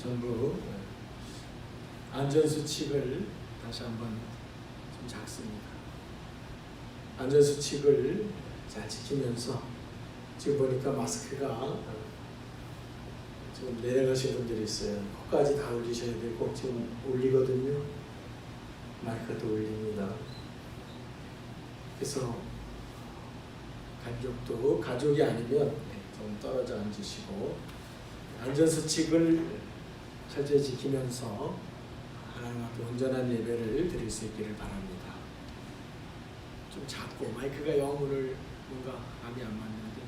전부 안전수칙을 다시 한번 좀 작습니다. 안전수칙을 잘 지키면서 지금 보니까 마스크가 지금 내려가신 분들이 있어요. 코까지 다 올리셔야 되고 지금 올리거든요. 마이크도 올립니다. 그래서 간격도 가족이 아니면 좀 떨어져 앉으시고 안전수칙을 철저히 지키면서 하나님 앞에 온전한 예배를 드릴 수 있기를 바랍니다. 좀 작고 마이크가 영어를 뭔가 감이 안 맞는데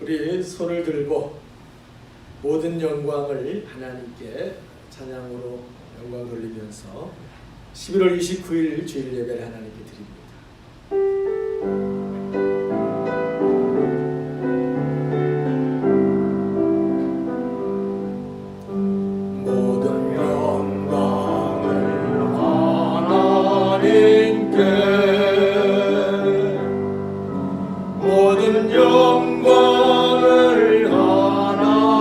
우리 손을 들고 모든 영광을 하나님께 찬양으로 영광 돌리면서 11월 29일 주일 예배를 하나님께 드립니다. 모든 영광을 하나님께 모든 영광을 하나님께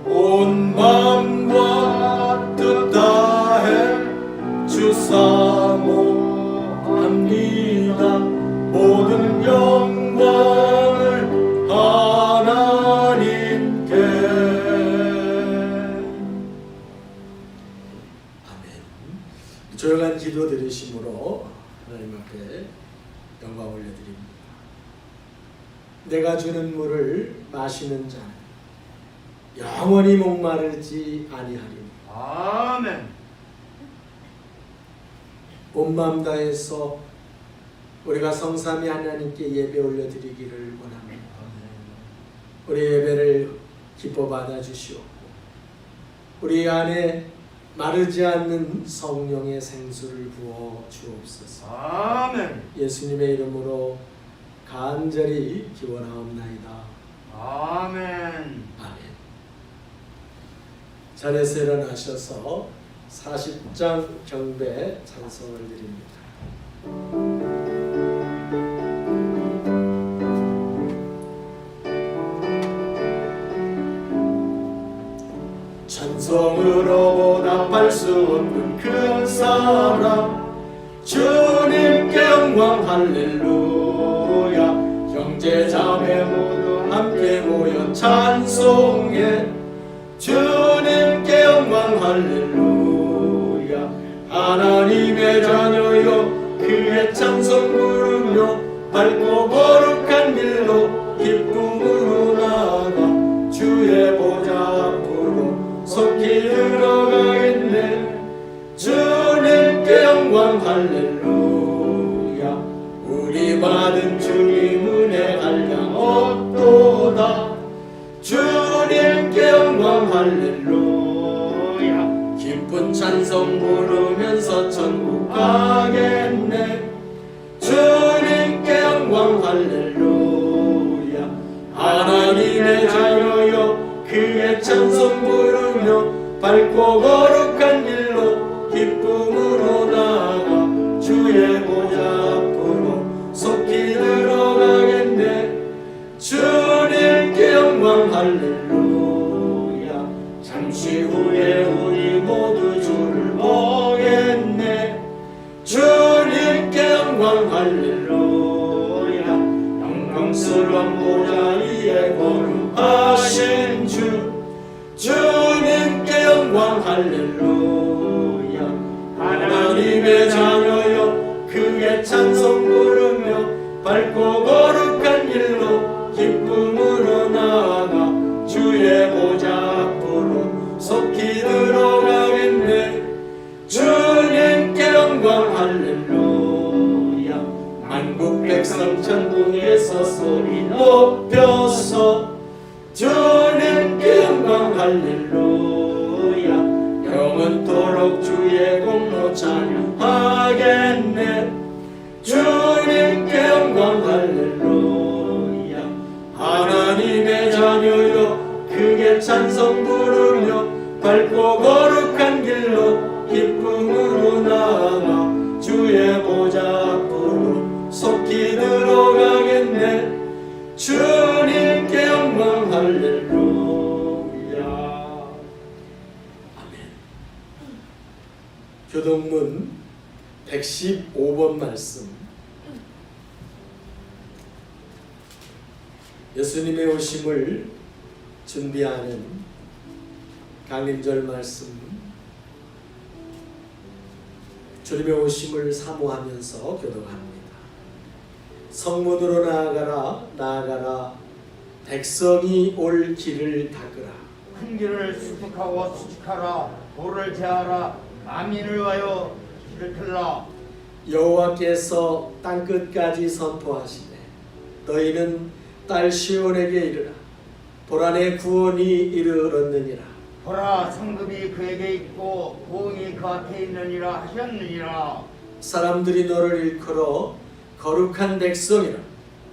온 마음과 뜻 다해 주사모합니다. 모든 영광을 하나님께. 아멘. 조용한 기도 드리심으로 하나님 앞에 영광 올려드립니다. 내가 주는 물을 마시는 자는 영원히 목마르지 아니하리니. 아멘. 온 마음 다해서 우리가 성삼위 하나님께 예배 올려드리기를 원합니다. 우리 예배를 기뻐 받아주시옵고 우리 안에 마르지 않는 성령의 생수를 부어 주옵소서. 아멘. 예수님의 이름으로 간절히 기원하옵나이다. 아멘. 아멘. 자리에서 일어나셔서 40장 경배 찬송을 드립니다. 찬송으로 보답할 수 없는 큰 사랑 주님께 영광 할렐루야. 형제 자매 모두 함께 모여 찬송해 주님께 영광 할렐루야. 하나님의 자녀여 그의 찬송 부르며 밝고 거룩한 길로 기쁨으로 나아가 주의 보좌 앞으로 속히 들어가겠네. 주님께 영광 할렐루야. 우리 받은 주님 은혜 한량 없도다. 주님께 영광 할렐루야. 기쁜 찬송 부르면서 천국 가겠네. 주님께 영광 할렐루야. 하나님의 자녀여 그의 찬송 부르며 밝고 거룩한 길로 기쁨으로 나아가 주의 보좌 앞으로 속히 들어가겠네. 주님께 영광 할렐루야. 잠시 후에 우리 모두 주를 보겠네. 주님께 영광 할렐루야. 영광스러운 보좌 위에 거룩하신 주 주님께 영광 할렐루야. 하나님의 자녀여 그의 찬송 부르며 밝고 거룩한 길로 기쁨으로 나아가 주의 보좌 앞으로 속히 들어가겠네. 주님께 영광 할렐루야. 만국 백성 천국에서 소리 높여서 주님께 영광 할렐루야. 영원토록 주의 공로 찬양하겠네. 주님께 영광 할렐루야. 하나님의 자녀여 그의 찬송 부르며 밝고 거룩한 길로 기쁨으로 나아가 주의 보좌 앞으로 속히 깊이 들어가겠네. 주님께 영광 할렐루야. 아멘. 교동문 115번 말씀. 예수님의 오심을 준비하는 강림절 말씀, 주님의 오심을 사모하면서 교독합니다. 성문으로 나아가라, 나아가라, 백성이 올 길을 닦으라. 큰 길을 수축하고 수축하라. 돌을 제하라. 만민을 위하여 길을 틀라. 여호와께서 땅끝까지 선포하시되 너희는 딸 시온에게 이르라. 보란의 구원이 이르렀느니라. 보라, 성급이 그에게 있고 보응이 그 앞에 있느니라 하셨느니라. 사람들이 너를 일컬어 거룩한 백성이라.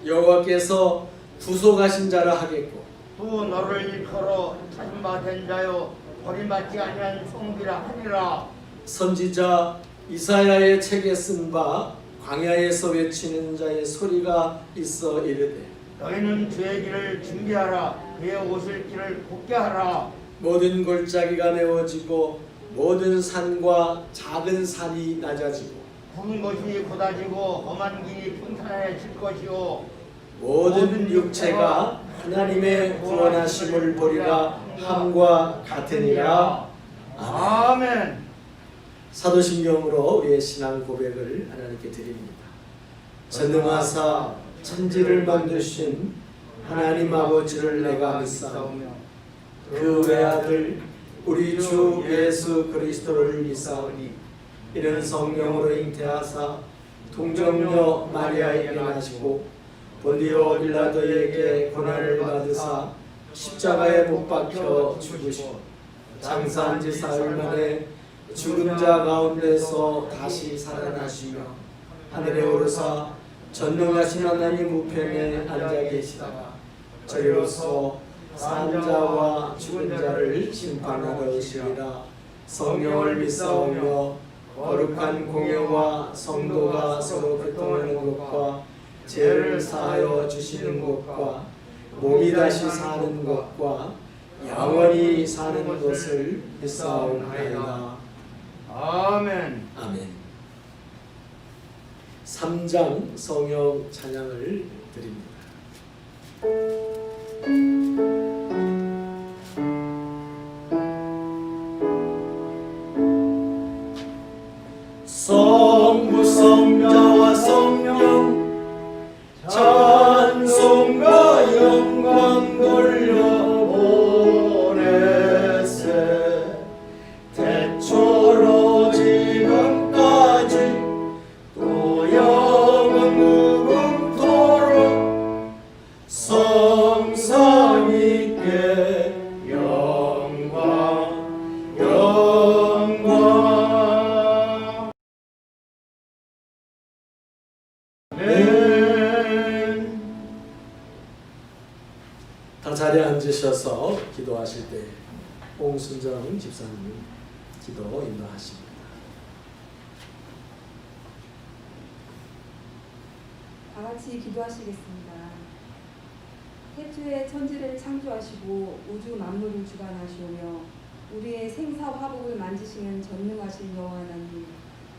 여호와께서 구속하신 자라 하겠고 또 너를 일컬어 찾은 바 된 자요 버림받지 아니한 성비라 하니라. 선지자 이사야의 책에 쓴 바 광야에서 외치는 자의 소리가 있어 이르되 너희는 주의 길을 준비하라. 그의 오실 길을 곱게 하라. 모든 골짜기가 메워지고 모든 산과 작은 산이 낮아지고 굵은 것이 곧아지고 험한 길이 평탄해질 것이요 모든 육체가 하나님의 구원하심을 보리라 함과 같으니라. 아멘. 사도신경으로 우리의 신앙 고백을 하나님께 드립니다. 전능하사 천지를 만드신 하나님 아버지를 내가 믿사오며 그 외아들 우리 주 예수 그리스도를 믿사오니 이는 성령으로 잉태하사 동정녀 마리아에게 나시고 본디오 빌라도에게 고난을 받으사 십자가에 못 박혀 죽으시고 장사한 지 사흘 만에 죽은 자 가운데서 다시 살아나시며 하늘에 오르사 전능하신 하나님 우편에 앉아 계시다가 저리로서 산 자와 죽은 자를 심판하러 오시리라. 성령을 믿사오며 거룩한 공예와 성도가 서로 교통하는 것과 죄를 사하여 주시는 것과 몸이 다시 사는 것과 영원히 사는 것을 믿사옵나이다. 아멘. 아멘. 3장 성령 찬양을 드립니다. 성부 성자와 성령 찬송과 영광 돌려보내세 태초로 지금까지 또 영원 무궁토록 성삼 있게 영광 영광. 다 자리에 앉으셔서 기도하실 때 홍순정 집사님 기도 인도하십니다. 다 같이 기도하시겠습니다. 태초에 천지를 창조하시고 우주 만물을 주관하시오며 우리의 생사 화복을 만지시는 전능하신 여호와 하나님,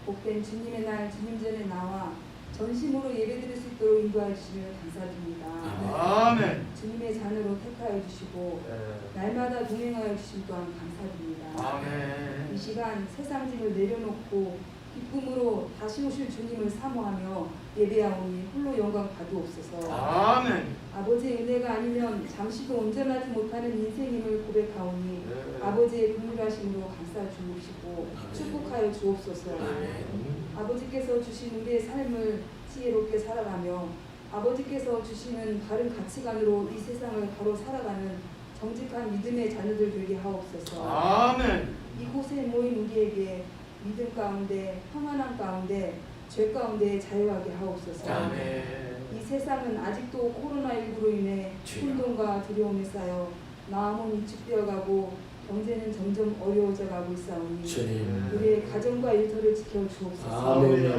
복된 주님의 날 주님 전에 나와 전심으로 예배드릴 수 있도록 인도하여 주시면 감사드립니다. 아멘. 주님의 자녀로 택하여 주시고 날마다 동행하여 주심 또한 감사드립니다. 아멘. 이 시간 세상 짐을 내려놓고 기쁨으로 다시 오실 주님을 사모하며 예배하오니 홀로 영광 받으옵소서. 아멘. 아버지의 은혜가 아니면 잠시도 온전하지 못하는 인생임을 고백하오니 아버지의 긍휼하심으로 감싸 주옵시고 축복하여 주옵소서. 아버지께서 주신 우리의 삶을 지혜롭게 살아가며 아버지께서 주시는 바른 가치관으로 이 세상을 바로 살아가는 정직한 믿음의 자녀들 되게 하옵소서. 아멘. 이곳에 모인 우리에게 믿음 가운데 평안함 가운데 죄 가운데 자유하게 하옵소서. 아멘. 이 세상은 아직도 코로나19로 인해 혼돈과 두려움에 쌓여 마음은 위축되어가고 경제는 점점 어려워져가고 있사오니 주님. 우리의 가정과 일터를 지켜 주옵소서. 아멘.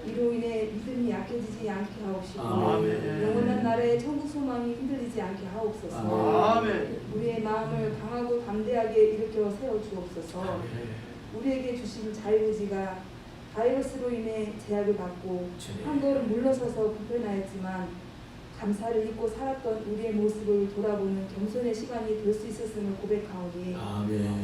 이로 인해 믿음이 약해지지 않게 하옵시고 아멘. 영원한 나라의 천국 소망이 흔들리지 않게 하옵소서. 아멘. 우리의 마음을 강하고 담대하게 일으켜 세워 주옵소서. 우리에게 주신 자유의지가 바이러스로 인해 제약을 받고 한 걸음 물러서서 불편하였지만 감사를 잊고 살았던 우리의 모습을 돌아보는 겸손의 시간이 될 수 있었음을 고백하오니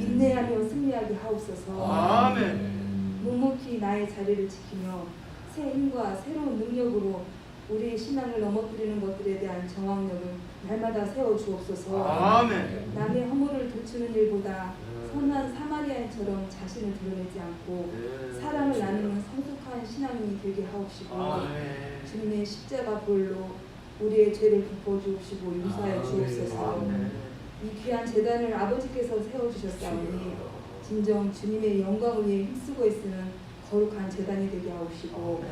인내하며 승리하게 하옵소서. 아멘. 묵묵히 나의 자리를 지키며 새 힘과 새로운 능력으로 우리의 신앙을 넘어뜨리는 것들에 대한 정확력을 날마다 세워 주옵소서. 아멘. 남의 허물을 도추는 일보다 선한 사마리아인처럼 자신을 드러내지 않고 사랑을 나누는 성숙한 신앙인이 되게 하옵시고 주님의 십자가 보혈로 우리의 죄를 덮어주옵시고 용서하여 주옵소서. 이 귀한 재단을 아버지께서 세워주셨사오니 진정 주님의 영광을 위해 힘쓰고 있으는 거룩한 재단이 되게 하옵시고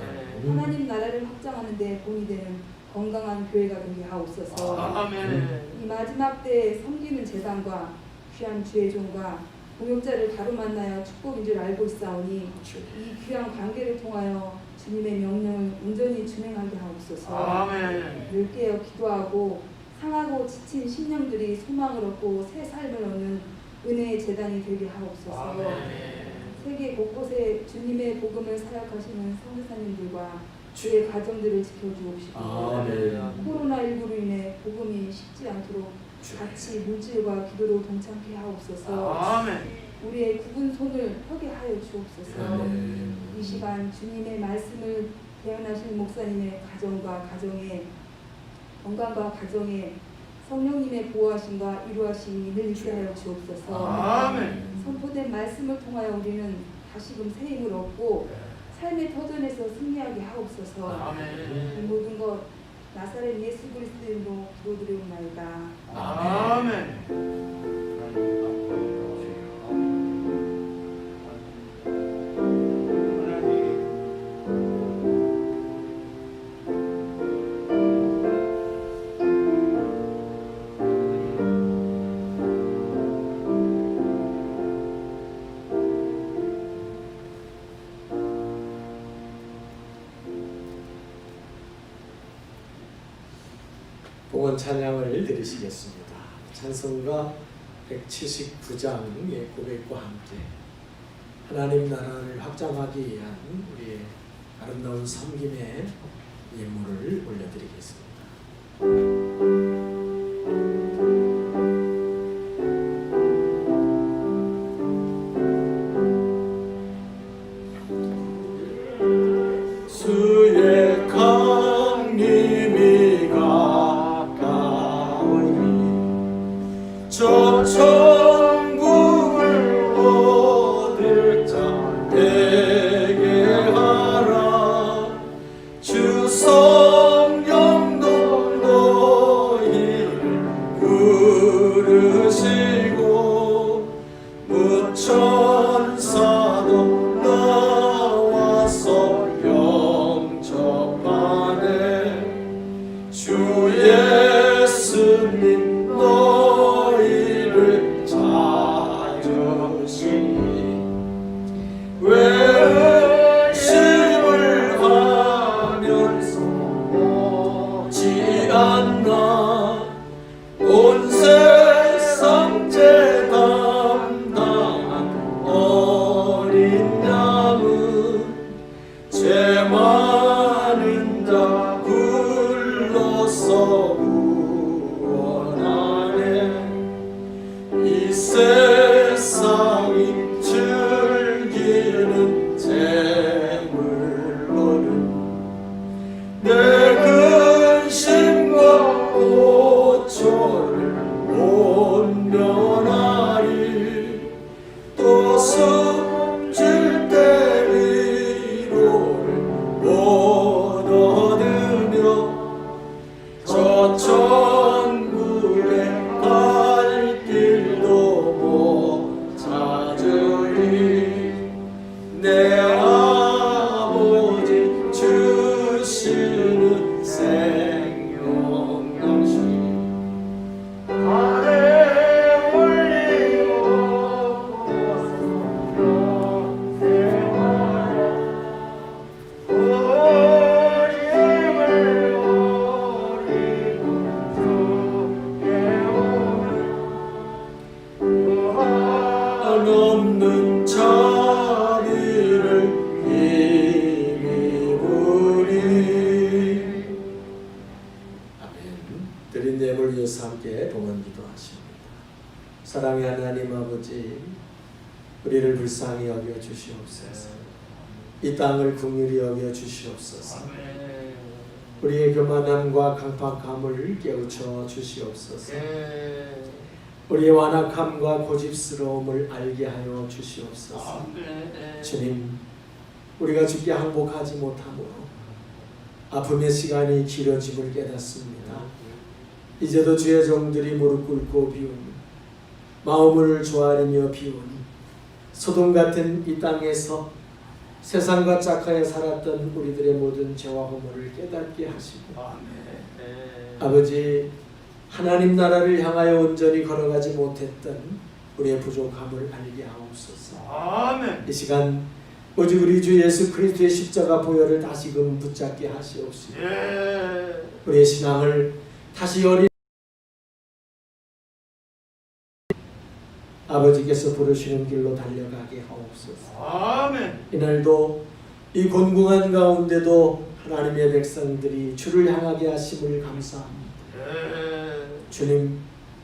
하나님 나라를 확장하는 데 본이 되는 건강한 교회가 되게 하옵소서. 이 마지막 때에 섬기는 재단과 귀한 주의 종과 공역자를 바로 만나야 축복인 줄 알고 있사오니 이 귀한 관계를 통하여 주님의 명령을 온전히 준행하게 하옵소서. 늘 깨어 기도하고 상하고 지친 심령들이 소망을 얻고 새 삶을 얻는 은혜의 재단이 되게 하옵소서. 세계 곳곳에 주님의 복음을 사역하시는 선교사님들과 주의 가정들을 지켜주옵시고 코로나19로 인해 복음이 쉽지 않도록 같이 물질과 기도로 동참케 하옵소서. 우리의 굽은 손을 펴게 하여 주옵소서. 이 시간 주님의 말씀을 대언하신 목사님의 가정과 가정의 건강과 가정에 성령님의 보호하심과 위로하심이 늘 있게 하여 주옵소서. 선포된 말씀을 통하여 우리는 다시금 새 힘을 얻고 삶의 터전에서 승리하게 하옵소서. 이 모든 것 나사렛 예수 그리스도 이름으로 기도드리옵나이다. 아멘. 봉헌 찬양을 드리시겠습니다. 찬송가 179장의 고백과 함께 하나님 나라를 확장하기 위한 우리의 아름다운 섬김의 예물을 올려드리겠습니다. 주의 강림이 가까우니 저 천국을 얻을 자 되게 하라. 주 성령도 너희를 부르시고 무천사도 나와서 영접하네. 주 예수님 너희를 찾으시니 외심을 하면서 오지 않나. 온 세상 죄 담당한 어린 양은 죄 많은 자 불러서 구원하네. 이 세상이 즐기는 재물로는 내 근심과 드린 예물 위해서 함께 동원 기도하십니다. 사랑의 하나님 아버지, 우리를 불쌍히 여겨 주시옵소서. 이 땅을 긍휼히 여겨 주시옵소서. 우리의 교만함과 강팍함을 깨우쳐 주시옵소서. 우리의 완악함과 고집스러움을 알게 하여 주시옵소서. 주님, 우리가 주께 항복하지 못함으로 아픔의 시간이 길어짐을 깨닫습니다. 이제도 주의 종들이 무릎 꿇고 비우니, 마음을 조아리며 비우니, 소돔 같은 이 땅에서 세상과 짝하여 살았던 우리들의 모든 죄와 허물을 깨닫게 하시고, 아버지, 하나님 나라를 향하여 온전히 걸어가지 못했던 우리의 부족함을 알게 하옵소서. 아멘. 이 시간 오직 우리 주 예수 그리스도의 십자가 보혈을 다시금 붙잡게 하시옵시고, 우리의 신앙을 다시 어린 아버지께서 부르시는 길로 달려가게 하옵소서. 아멘. 이날도 이 곤궁한 가운데도 하나님의 백성들이 주를 향하게 하심을 감사합니다. 주님,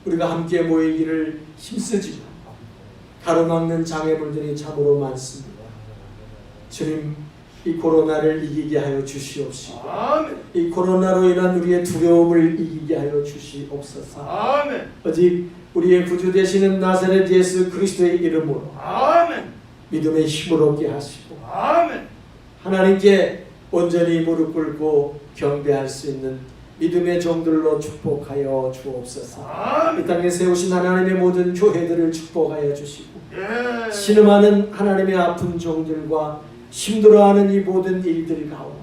우리가 함께 모이기를 힘쓰지만 가로막는 장애물들이 참으로 많습니다. 주님, 이 코로나를 이기게 하여 주시옵시고, 이 코로나로 인한 우리의 두려움을 이기게 하여 주시옵소서. 오직 우리의 구주 되시는 나사렛 예수 그리스도의 이름으로 믿음의 힘을 얻게 하시고, 하나님께 온전히 무릎 꿇고 경배할 수 있는 믿음의 종들로 축복하여 주옵소서. 이 땅에 세우신 하나님의 모든 교회들을 축복하여 주시고, 신음하는 하나님의 아픈 종들과 힘들어하는 이 모든 일들 가운데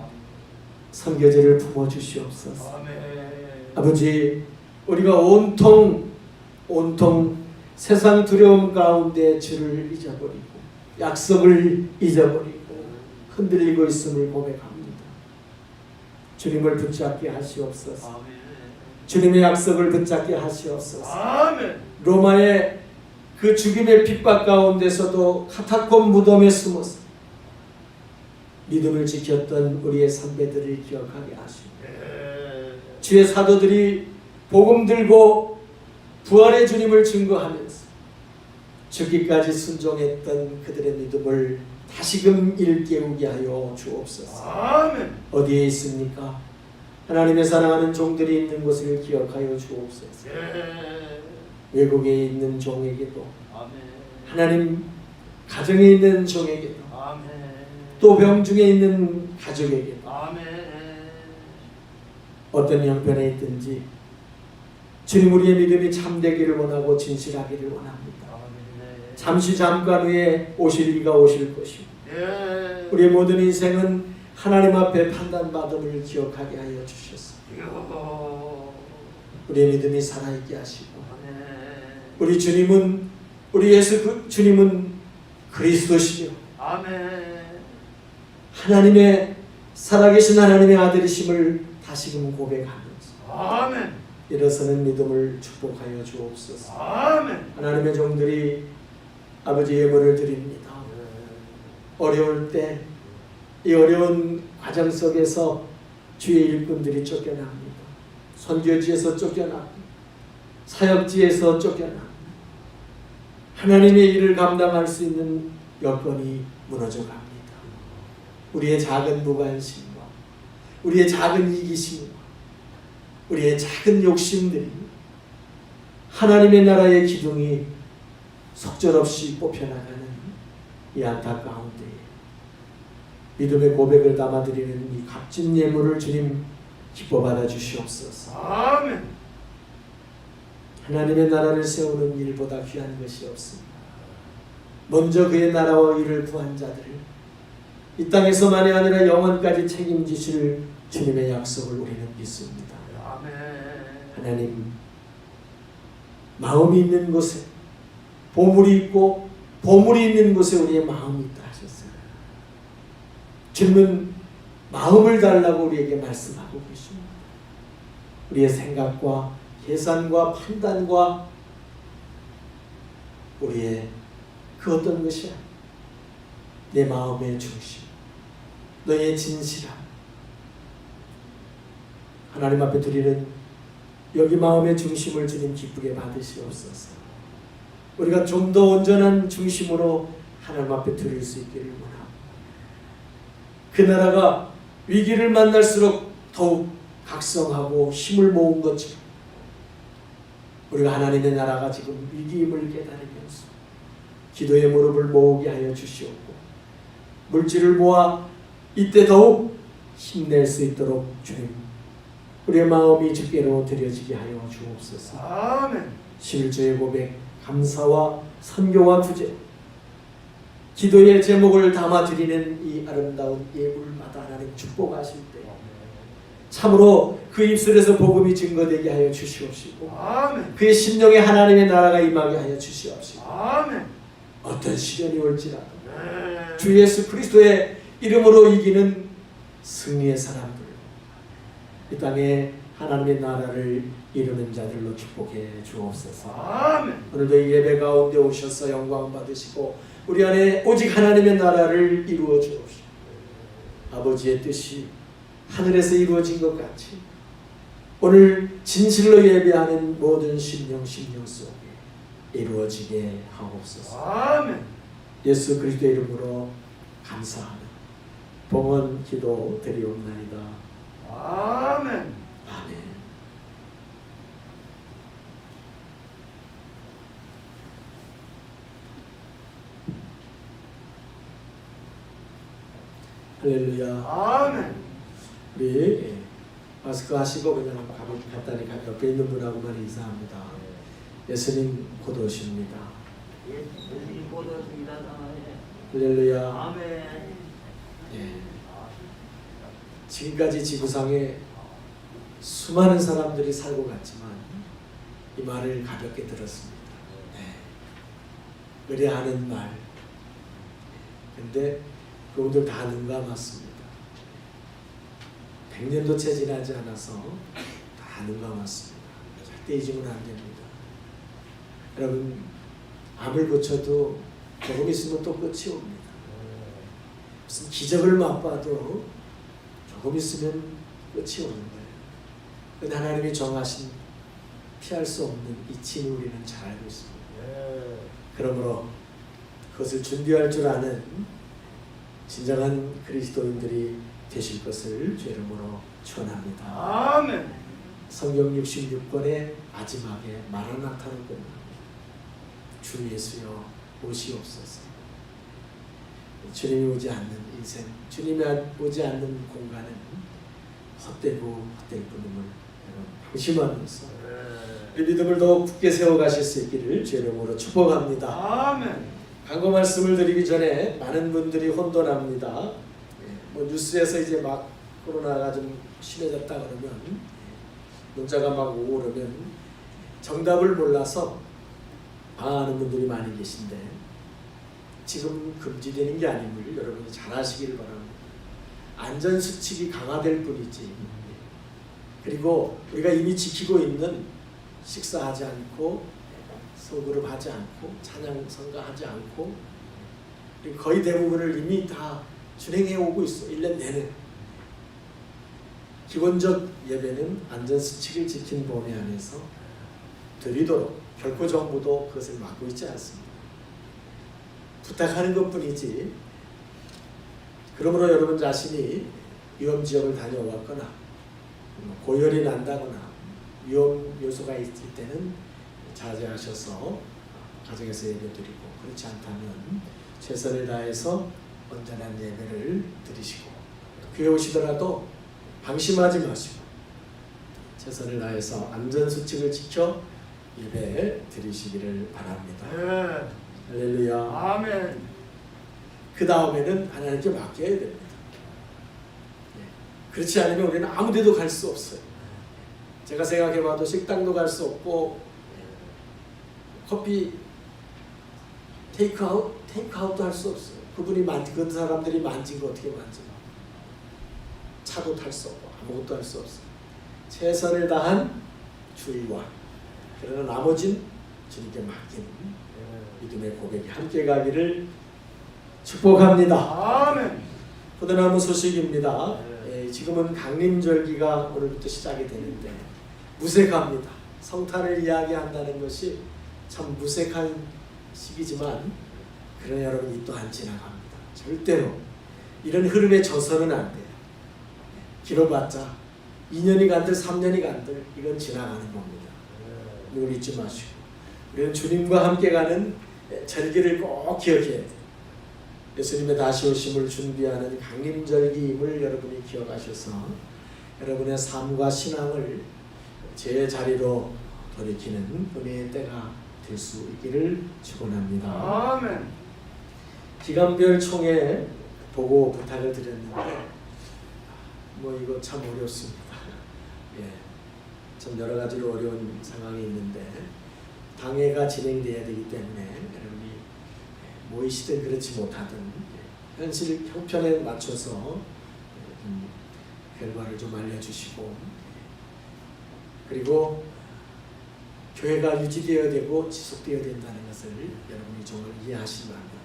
선교제를 부어주시옵소서. 아버지, 우리가 온통 세상 두려움 가운데 주를 잊어버리고 약속을 잊어버리고 흔들리고 있음을 고백합니다. 주님을 붙잡게 하시옵소서. 주님의 약속을 붙잡게 하시옵소서. 로마의 그 죽임의 핍박 가운데서도 카타콤 무덤에 숨어서 믿음을 지켰던 우리의 선배들을 기억하게 하시고, 주의 사도들이 복음 들고 부활의 주님을 증거하면서 죽기까지 순종했던 그들의 믿음을 다시금 일깨우게 하여 주옵소서. 어디에 있습니까? 하나님의 사랑하는 종들이 있는 곳을 기억하여 주옵소서. 외국에 있는 종에게도, 하나님 가정에 있는 종에게도, 또 병중에 있는 가족에게도, 어떤 형편에 있든지 주님, 우리의 믿음이 참되기를 원하고 진실하기를 원합니다. 잠시 잠깐 후에 오실 이가 오실 것이고, 우리의 모든 인생은 하나님 앞에 판단받음을 기억하게 하여 주셨습니다. 우리의 믿음이 살아있게 하시고, 우리 주님은, 우리 예수 주님은 그리스도시며 하나님의 살아계신 하나님의 아들이심을 다시금 고백하면서 일어서는 믿음을 축복하여 주옵소서. 하나님의 종들이 아버지 예물을 드립니다. 어려울 때, 이 어려운 과정 속에서 주의 일꾼들이 쫓겨납니다. 선교지에서 쫓겨납니다. 사역지에서 쫓겨납니다. 하나님의 일을 감당할 수 있는 여건이 무너져 갑니다. 우리의 작은 무관심과 우리의 작은 이기심과 우리의 작은 욕심들이 하나님의 나라의 기둥이 속절없이 뽑혀나가는 이 안타까운데, 믿음의 고백을 담아드리는 이 값진 예물을 주님 기뻐 받아 주시옵소서. 하나님의 나라를 세우는 일보다 귀한 것이 없습니다. 먼저 그의 나라와 이를 구한 자들을 이 땅에서만이 아니라 영원까지 책임지실 주님의 약속을 우리는 믿습니다. 하나님, 마음이 있는 곳에 보물이 있고 보물이 있는 곳에 우리의 마음이 있다 하셨어요. 주님은 마음을 달라고 우리에게 말씀하고 계십니다. 우리의 생각과 계산과 판단과 우리의 그 어떤 것이야, 내 마음의 중심, 너의 진실함, 하나님 앞에 드리는 여기 마음의 중심을 주님 기쁘게 받으시옵소서. 우리가 좀 더 온전한 중심으로 하나님 앞에 드릴 수 있기를 원합니다. 그 나라가 위기를 만날수록 더욱 각성하고 힘을 모은 것처럼 우리가 하나님의 나라가 지금 위기임을 깨달으면서 기도의 무릎을 모으게 하여 주시옵고 물질을 모아 이때 더욱 힘낼 수 있도록 주님 우리의 마음이 주께로 드려지게 하여 주옵소서. 아멘. 11조의 고백, 감사와 선교와 구제, 기도의 제목을 담아드리는 이 아름다운 예물마다 하나님 축복하실 때 참으로 그 입술에서 복음이 증거되게 하여 주시옵시고 아멘. 그의 심령에 하나님의 나라가 임하게 하여 주시옵시고 아멘. 어떤 시련이 올지라도 네. 주 예수 그리스도의 이름으로 이기는 승리의 사람들, 이 땅에 하나님의 나라를 이루는 자들로 축복해 주옵소서. 아멘. 오늘도 이 예배 가운데 오셔서 영광 받으시고 우리 안에 오직 하나님의 나라를 이루어 주옵시고 아버지의 뜻이 하늘에서 이루어진 것 같이 오늘 진실로 예배하는 모든 심령 속에 이루어지게 하옵소서. 아멘. 예수 그리스도의 이름으로 감사하며 봉헌 기도 드리옵나이다. 아멘. 아멘. 할렐루야. 아멘. 우리 마스크 하시고 그냥 간단히 옆에 있는 분하고만 인사합니다. 예수님 곧 오십니다. 예수님 곧 오십니다. 할렐루야. 아멘. 예. 지금까지 지구상에 수많은 사람들이 살고 갔지만 이 말을 가볍게 들었습니다. 의뢰하는 말. 근데 그분들 다 눈 감았습니다. 100년도 채 지나지 않아서 다 눈 감았습니다. 절대 잊으면 안 됩니다. 여러분, 암을 고쳐도 조금 있으면 또 끝이 옵니다. 무슨 기적을 맛봐도 조금 있으면 끝이 오는 거예요. 그 하나님이 정하신 피할 수 없는 이치는 우리는 잘 알고 있습니다. 그러므로 그것을 준비할 줄 아는 진정한 그리스도인들이 되실 것을 주 이름으로 축원합니다. 아멘. 성경 66권의 마지막에 마라나타로 끝납니다. 주 예수여 오시옵소서. 주님이 오지 않는 인생, 주님이 오지 않는 공간은 헛되고 헛될 뿐임을 방심하면서 이 믿음을 더욱 굳게 세워가실 수 있기를 주 이름으로 축복합니다. 아멘. 광고 말씀을 드리기 전에 많은 분들이 혼돈합니다. 뭐 뉴스에서 이제 막 코로나가 좀 심해졌다 그러면 문자가 막 오고 그러면 정답을 몰라서 방황하는 분들이 많이 계신데 지금 금지되는 게 아님을 여러분이 잘 아시길 바랍니다. 안전수칙이 강화될 뿐이지 그리고 우리가 이미 지키고 있는 식사하지 않고 소그룹 하지 않고 찬양 성가하지 않고 거의 대부분을 이미 다 준행해 오고 있어. 1년 내내. 기본적 예배는 안전수칙을 지킨 범위 안에서 드리도록 결코 정부도 그것을 막고 있지 않습니다. 부탁하는 것뿐이지. 그러므로 여러분 자신이 위험지역을 다녀왔거나 고열이 난다거나 위험 요소가 있을 때는 자제하셔서 가정에서 예배드리고 그렇지 않다면 최선을 다해서 온전한 예배를 드리시고 교회 오시더라도 방심하지 마시고 최선을 다해서 안전수칙을 지켜 예배 드리시기를 바랍니다. 할렐루야. 아멘. 그 다음에는 하나님께 맡겨야 됩니다. 그렇지 않으면 우리는 아무 데도 갈 수 없어요. 제가 생각해봐도 식당도 갈 수 없고 커피 테이크아웃도 할 수 없어요. 그 사람들이 만진 거 어떻게 만져? 차도 탈 수 없고 아무것도 할 수 없어요. 최선을 다한 주의와 그러나 나머진 주님께 맡기는 믿음의 고백이 함께 가기를 축복합니다. 아멘. 포도나무 소식입니다. 지금은 강림절기가 오늘부터 시작이 되는데 무색합니다. 성탄을 이야기한다는 것이 참 무색한 시기지만 그러나 여러분 이 또한 지나갑니다. 절대로 이런 흐름에 져서는 안 돼요. 길어봤자 2년이 간들 3년이 간들 이건 지나가는 겁니다. 이걸 잊지 마시고 우리는 주님과 함께 가는 절기를 꼭 기억해야 돼요. 예수님의 다시 오심을 준비하는 강림절기임을 여러분이 기억하셔서 여러분의 삶과 신앙을 제 자리로 돌이키는 은혜의 때가 될 수 있기를 축원합니다. 아멘. 기간별 총회 보고 부탁을 드렸는데 이거 참 어렵습니다. 예, 참 여러 가지로 어려운 상황이 있는데 당회가 진행돼야 되기 때문에 여러분이 모이시든 그렇지 못하든 현실 형편에 맞춰서 결과를 좀 알려주시고 그리고 교회가 유지되어야 되고 지속되어야 된다는 것을 여러분이 정말 이해하시기 바랍니다.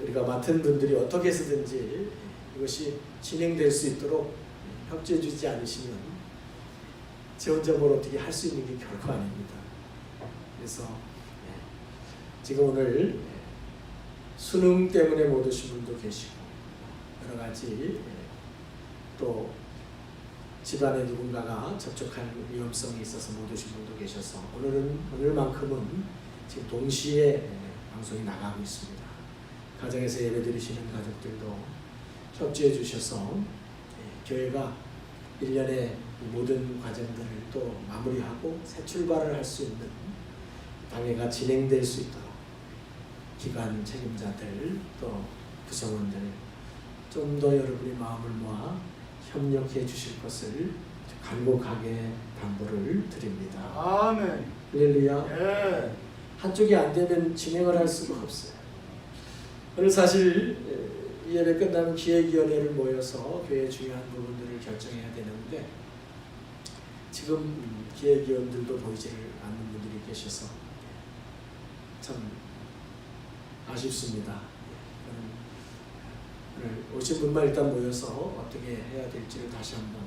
우리가 맡은 분들이 어떻게 해서든지 이것이 진행될 수 있도록 협조해 주지 않으시면 제 혼자 뭘 어떻게 할 수 있는 게 결코 아닙니다. 그래서 지금 오늘 수능 때문에 못 오신 분도 계시고 여러 가지 또 집안에 누군가가 접촉할 위험성이 있어서 못 오신 분도 계셔서 오늘만큼은 지금 동시에 방송이 나가고 있습니다. 가정에서 예배드리시는 가족들도 협조해 주셔서 교회가 1년의 모든 과정들을 또 마무리하고 새 출발을 할 수 있는 당회가 진행될 수 있도록 기관 책임자들 또 구성원들 좀 더 여러분의 마음을 모아 협력해 주실 것을 간곡하게 당부를 드립니다. 아멘. 할렐루야. 예. 한쪽이 안 되면 진행을 할 수가 없어요. 오늘 사실 이 예배 끝나면 기획위원회를 모여서 교회의 중요한 부분들을 결정해야 되는데 지금 기획위원들도 보이지를 않는 분들이 계셔서 참 아쉽습니다. 오늘 오신 분만 일단 모여서 어떻게 해야 될지를 다시 한번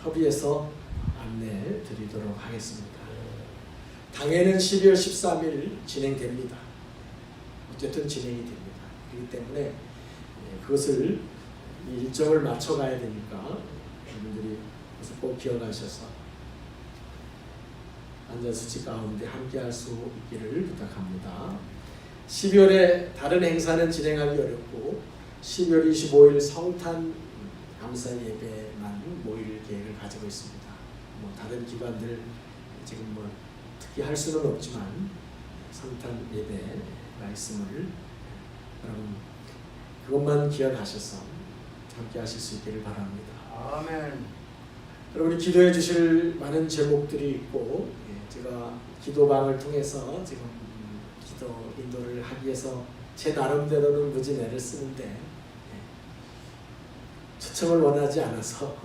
협의해서 안내 드리도록 하겠습니다. 당회는 12월 13일 진행됩니다. 어쨌든 진행이 됩니다. 그렇기 때문에 그것을 일정을 맞춰가야 되니까 여러분들이 그것을 꼭 기억하셔서 안전수칙 가운데 함께할 수 있기를 부탁합니다. 12월에 다른 행사는 진행하기 어렵고 12월 25일 성탄 감사 예배만 모일 계획을 가지고 있습니다. 다른 기관들 지금 특히 할 수는 없지만 성탄 예배가 있음을 여러분 그것만 기억하셔서 함께 하실 수 있기를 바랍니다. 아멘. 여러분이 기도해 주실 많은 제목들이 있고 제가 기도방을 통해서 지금 기도 인도를 하기 위해서 제 나름대로는 무진 애를 쓰는데 초청을 원하지 않아서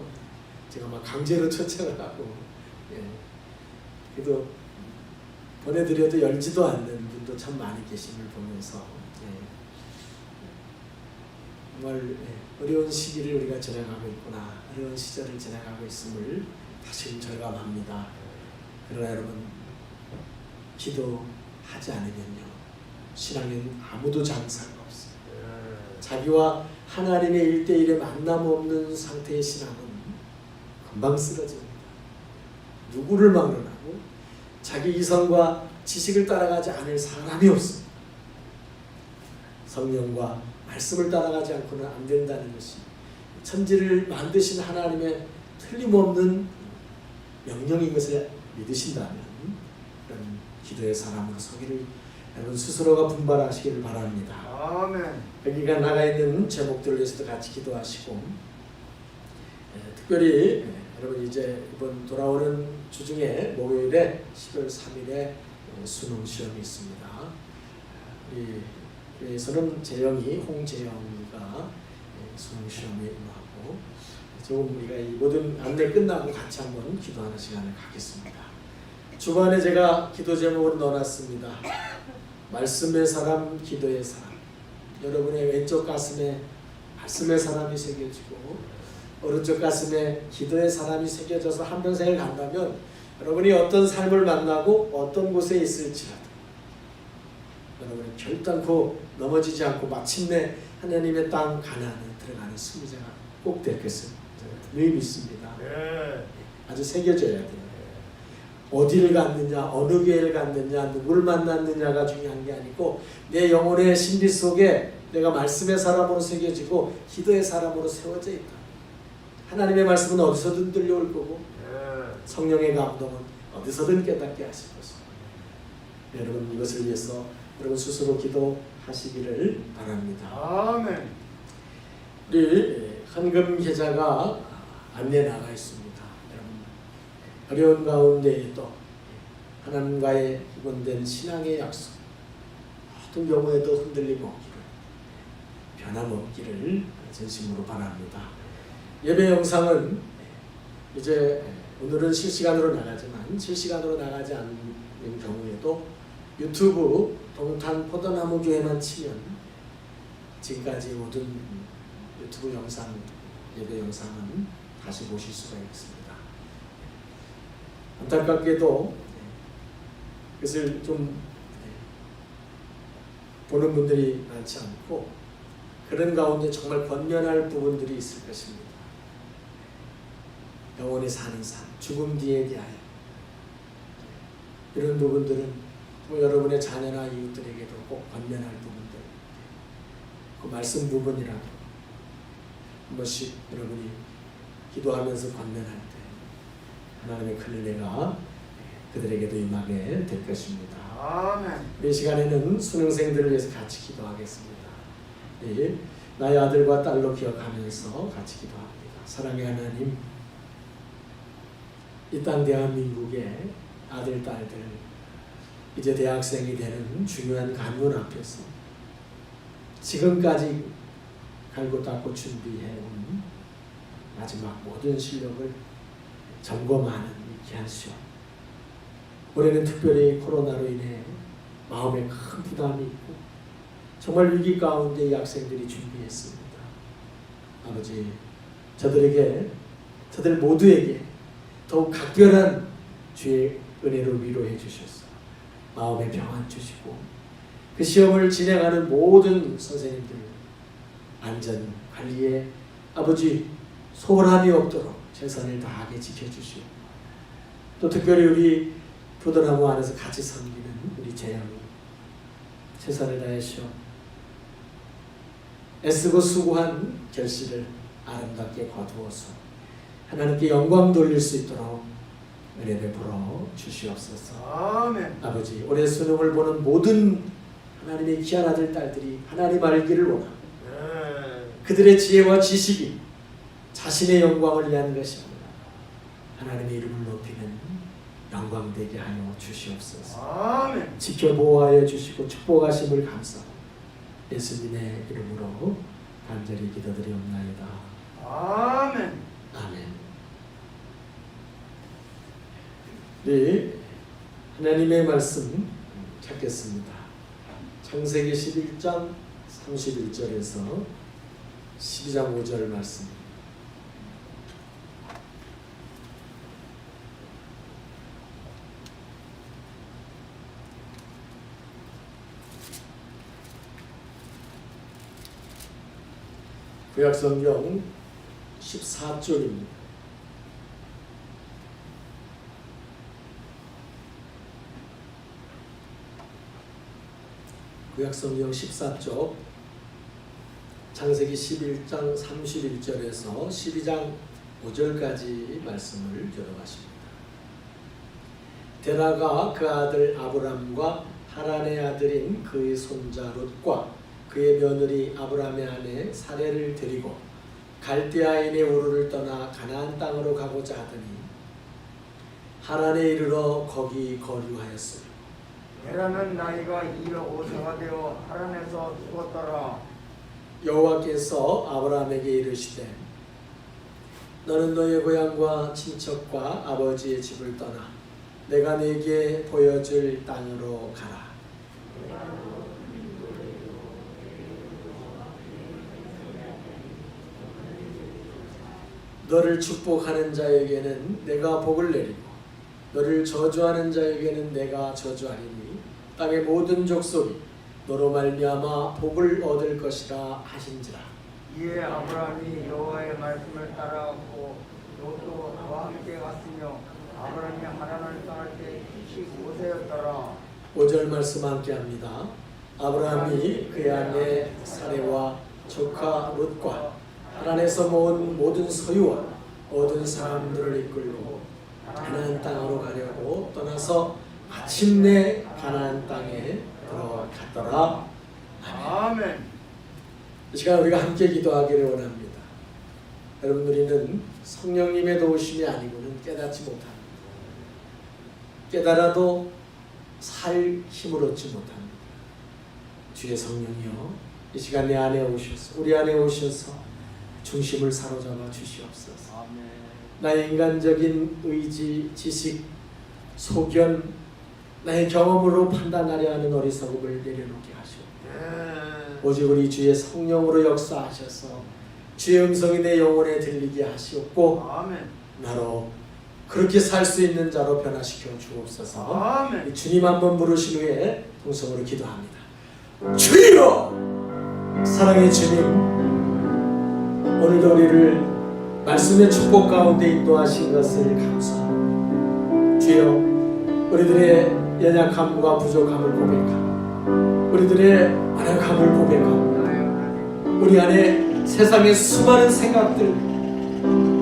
제가 막 강제로 초청을 하고 그래도 보내드려도 열지도 않는 분도 참 많이 계심을 보면서 정말 어려운 시기를 우리가 지나가고 있구나, 어려운 시절을 지나가고 있음을 다시 절감합니다. 그러나 여러분 기도하지 않으면요 신앙에는 아무도 장사가 없어요. 자기와 하나님의 1대1의 만남 없는 상태의 신앙은 금방 쓰러집니다. 누구를 막론하고 자기 이성과 지식을 따라가지 않을 사람이 없습니다. 성령과 말씀을 따라가지 않고는 안 된다는 것이 천지를 만드신 하나님의 틀림없는 명령인 것을 믿으신다면 그런 기도의 사람으로 서기를 여러분 스스로가 분발하시기를 바랍니다. 아멘. 여기가 나가 있는 제목들을 위해서도 같이 기도하시고 특별히 여러분 이제 이번 돌아오는 주중에 목요일에 10월 3일에 수능 시험이 있습니다. 우리 교회에서는 홍재영이가 수능 시험에 임하고 조금 우리가 이 모든 안내 끝나고 같이 한번 기도하는 시간을 갖겠습니다. 주간에 제가 기도 제목을 넣어놨습니다. 말씀의 사람, 기도의 사람. 여러분의 왼쪽 가슴에 말씀의 사람이 새겨지고 오른쪽 가슴에 기도의 사람이 새겨져서 한평생을 간다면 여러분이 어떤 삶을 만나고 어떤 곳에 있을지라도 여러분이 결단코 넘어지지 않고 마침내 하나님의 땅 가나안에 들어가는 승리자가 꼭 될 것을 분명히 믿습니다. 아주 새겨져야 돼요. 어디를 갔느냐, 어느 교회를 갔느냐, 누구를 만났느냐가 중요한 게 아니고 내 영혼의 신비 속에 내가 말씀의 사람으로 새겨지고 기도의 사람으로 세워져 있다. 하나님의 말씀은 어디서든 들려올 거고 성령의 감동은 어디서든 깨닫게 하실 것입니다. 여러분 이것을 위해서 여러분 스스로 기도하시기를 바랍니다. 아멘. 우리 헌금 계좌가 안내 나가 있습니다. 어려운 가운데에도 하나님과의 기본된 신앙의 약속 어떤 경우에도 흔들림 없기를 변함없기를 진심으로 바랍니다. 예배 영상은 이제 오늘은 실시간으로 나가지만 실시간으로 나가지 않는 경우에도 유튜브 동탄 포도나무 교회만 치면 지금까지 모든 유튜브 영상 예배 영상은 다시 보실 수가 있습니다. 안타깝게도 그것을 좀 보는 분들이 많지 않고 그런 가운데 정말 권면할 부분들이 있을 것입니다. 영원히 사는 삶, 죽음 뒤에 대하여 이런 부분들은 여러분의 자녀나 이웃들에게도 꼭 권면할 부분들 그 말씀 부분이라도 한 번씩 여러분이 기도하면서 권면할 때 하나님의 큰 은혜가 그들에게도 임하게 될 것입니다. 아멘. 이 시간에는 수능생들을 위해서 같이 기도하겠습니다. 예, 나의 아들과 딸로 기억하면서 같이 기도합니다. 사랑의 하나님, 이 땅 대한민국의 아들, 딸들 이제 대학생이 되는 중요한 관문 앞에서 지금까지 갈고 닦고 준비해온 마지막 모든 실력을 점검하는 귀한 시험. 올해는 특별히 코로나로 인해 마음에 큰 부담이 있고 정말 위기 가운데 이 학생들이 준비했습니다. 아버지, 저들 모두에게 더욱 각별한 주의 은혜로 위로해 주셔서 마음의 평안 주시고 그 시험을 진행하는 모든 선생님들 안전 관리에 아버지 소홀함이 없도록 최선을 다하게 지켜주시고 또 특별히 우리 포도나무 안에서 같이 섬기는 우리 재영이 최선을 다하시오 애쓰고 수고한 결실을 아름답게 거두어서 하나님께 영광 돌릴 수 있도록 은혜 베풀어 주시옵소서. 아멘. 아버지, 올해 수능을 보는 모든 하나님의 귀한 아들 딸들이 하나님 알기를 원합니다. 그들의 지혜와 지식이 자신의 영광을 위한 것이 아니라 하나님의 이름을 높이는 영광되게 하여 주시옵소서. 아멘. 지켜보호하여 주시고 축복하심을 감사하고 예수님의 이름으로 간절히 기도드리옵나이다. 아멘. 아멘. 네, 하나님의 말씀 찾겠습니다. 창세기 11장 31절에서 12장 5절 말씀. 구약성경 14쪽입니다. 구약성경 14쪽 창세기 11장 31절에서 12장 5절까지 말씀을 교독하십니다. 데라가 그 아들 아브람과 하란의 아들인 그의 손자 롯과 그의 며느리 아브람의 아내 사레를 데리고 갈대아인의 우르를 떠나 가나안 땅으로 가고자 하더니 하란에 이르러 거기 거류하였으며 데라는 나이가 205세가 되어 하란에서 죽었더라. 여호와께서 아브라함에게 이르시되 너는 너의 고향과 친척과 아버지의 집을 떠나 내가 네게 보여줄 땅으로 가라. 너를 축복하는 자에게는 내가 복을 내리고 너를 저주하는 자에게는 내가 저주하리니 땅의 모든 족속이 너로 말미암아 복을 얻을 것이라 하신지라. 이에 아브라함이 여호와의 말씀을 따라갔고 롯도 그와 함께 갔으며 아브라함이 하란을 떠날 때 일찍 오세였더라. 5절 말씀 함께 합니다. 아브라함이 그의 아내 사레와 조카 롯과 하란에서 모은 모든 소유와 얻은 사람들을 이끌고 가나안 땅으로 가려고 떠나서 마침내 가나안 땅에 들어갔더라. 아멘. 이 시간 우리가 함께 기도하기를 원합니다. 여러분, 우리는 성령님의 도우심이 아니고는 깨닫지 못합니다. 깨달아도 살 힘을 얻지 못합니다. 주의 성령이여, 이 시간 내 안에 오셔서, 우리 안에 오셔서 중심을 사로잡아 주시옵소서. 아멘. 나의 인간적인 의지, 지식, 소견, 나의 경험으로 판단하려 하는 어리석음을 내려놓게 하시오. 오직 우리 주의 성령으로 역사하셔서 주의 음성이 내 영혼에 들리게 하시옵고 아멘. 나로 그렇게 살 수 있는 자로 변화시켜 주옵소서. 아멘. 주님 한번 부르신 후에 동성으로 기도합니다. 주여! 사랑의 주님, 오늘도 우리를 말씀의 축복 가운데 인도하신 것을 감사합니다. 주여, 우리들의 연약함과 부족함을 고백하고 우리들의 안약함을 고백하고 우리 안에 세상의 수많은 생각들,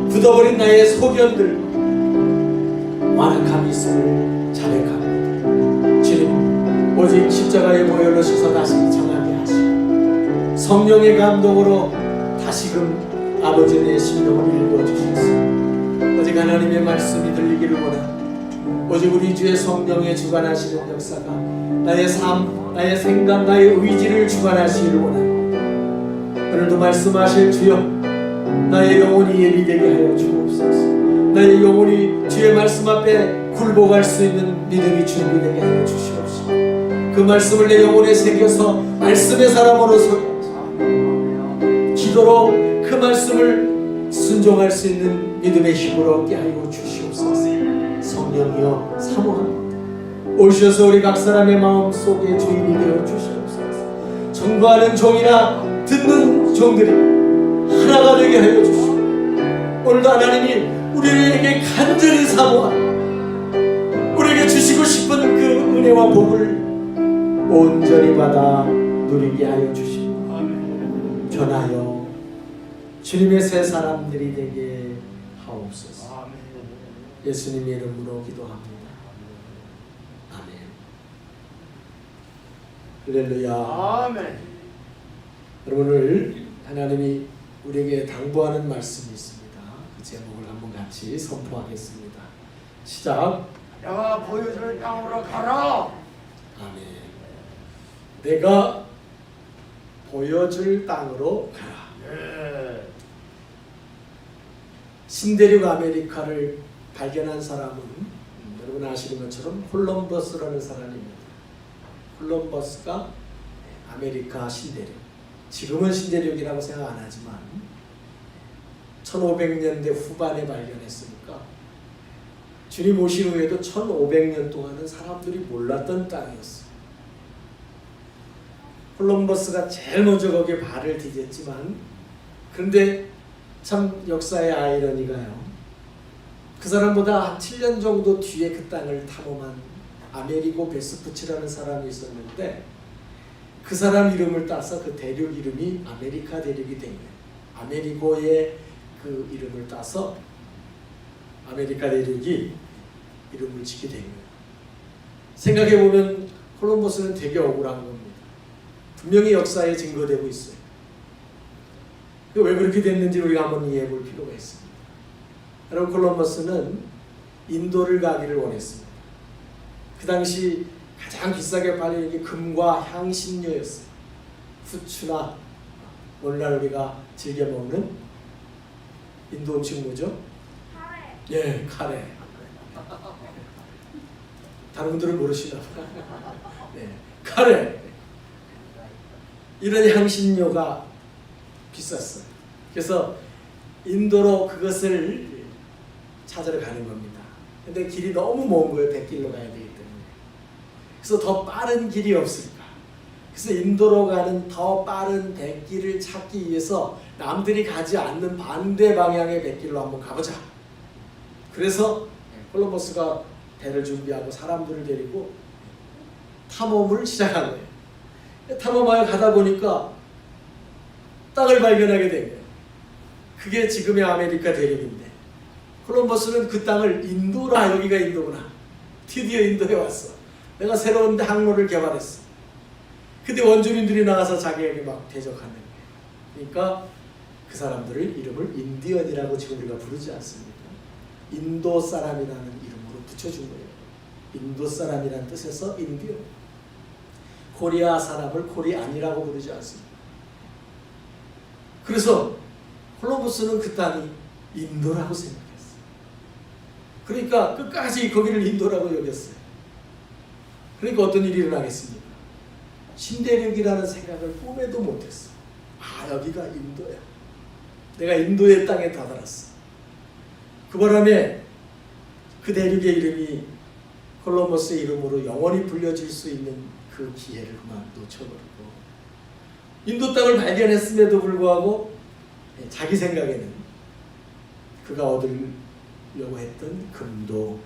굳어버린 나의 소견들, 완악함이 있음을 자백합니다. 주님, 오직 십자가의 보혈로 씻어 다시 정하게 하시고 성령의 감동으로 다시금 아버지 내 심령을 읽어주셨습니다. 오직 하나님의 말씀이 들리기를 원합니다. 오직 우리 주의 성령의 주관하시는 역사가 나의 삶, 나의 생각, 나의 의지를 주관하시기를 원합니다. 오늘도 말씀하실 주여, 나의 영혼이 예비되게 하여 주옵소서. 나의 영혼이 주의 말씀 앞에 굴복할 수 있는 믿음이 준비되게 하여 주시옵소서. 그 말씀을 내 영혼에 새겨서 말씀의 사람으로 서서 기도로 그 말씀을 순종할 수 있는 믿음의 힘을 얻게 하여 주시옵소서. 성령이여 사모합니다. 오셔서 우리 각 사람의 마음속에 주인이 되어 주시옵소서. 전도하는 종이나 듣는 종들이 하나가 되게 하여 주시옵소서. 오늘도 하나님이 우리에게 간절히 사모하는 우리에게 주시고 싶은 그 은혜와 복을 온전히 받아 누리게 하여 주시고 변하여 주님의 새 사람들이 되게 하옵소서. 예수님의 이름으로 기도합니다. 아멘. 할렐루야. 아멘. 여러분, 오늘 하나님이 우리에게 당부하는 말씀이 있습니다. 그 제목을 한번 같이 선포하겠습니다. 시작. 내가 보여줄 땅으로 가라. 아멘. 내가 보여줄 땅으로 가라. 예. 신대륙 아메리카를 발견한 사람은 여러분 아시는 것처럼 콜럼버스라는 사람입니다. 콜럼버스가 아메리카 신대륙, 지금은 신대륙이라고 생각 안 하지만 1500년대 후반에 발견했으니까 주님 오신 후에도 1500년 동안은 사람들이 몰랐던 땅이었어요. 콜럼버스가 제일 먼저 거기에 발을 디뎠지만, 그런데 참 역사의 아이러니가요, 그 사람보다 한 7년 정도 뒤에 그 땅을 탐험한 아메리고 베스푸치라는 사람이 있었는데, 그 사람 이름을 따서 그 대륙 이름이 아메리카 대륙이 된 거예요. 아메리고의 그 이름을 따서 아메리카 대륙이 이름을 짓게 된 거예요. 생각해보면 콜럼버스는 되게 억울한 겁니다. 분명히 역사에 증거되고 있어요. 왜 그렇게 됐는지 우리가 한번 이해해 볼 필요가 있습니다. 여러분, 콜럼버스는 인도를 가기를 원했습니다. 그 당시 가장 비싸게 팔리는 게 금과 향신료였어요. 후추나 오늘날 우리가 즐겨 먹는 인도 음식 뭐죠? 카레. 예, 카레. 다른 분들은 모르시나 봐요. 네, 카레. 이런 향신료가 비쌌어요. 그래서 인도로 그것을 찾으러 가는 겁니다. 근데 길이 너무 먼 거예요. 100길로 가야 되기 때문에. 그래서 더 빠른 길이 없을까? 그래서 인도로 가는 더 빠른 100길을 찾기 위해서 남들이 가지 않는 반대 방향의 100길로 한번 가보자. 그래서 콜럼버스가 배를 준비하고 사람들을 데리고 탐험을 시작한 거예요. 탐험하여 가다 보니까 땅을 발견하게 된 거예요. 그게 지금의 아메리카 대륙인데 콜럼버스는 그 땅을 인도라, 여기가 인도구나. 드디어 인도에 왔어. 내가 새로운 항로를 개발했어. 근데 원주민들이 나가서 자기에게 막 대적하는 거예요. 그러니까 그 사람들을 이름을 인디언이라고 지금 우리가 부르지 않습니까? 인도 사람이라는 이름으로 붙여준 거예요. 인도 사람이라는 뜻에서 인디언. 코리아 사람을 코리안이라고 부르지 않습니다. 그래서 콜럼버스는 그 땅이 인도라고 생각했어요. 그러니까 끝까지 거기를 인도라고 여겼어요. 그러니까 어떤 일이 일어나겠습니까? 신대륙이라는 생각을 꿈에도 못했어. 아, 여기가 인도야. 내가 인도의 땅에 다다랐어. 그 바람에 그 대륙의 이름이 콜럼버스의 이름으로 영원히 불려질 수 있는 그 기회를 그만 놓쳐버리고 인도 땅을 발견했음에도 불구하고 자기 생각에는 그가 얻으려고 했던 금도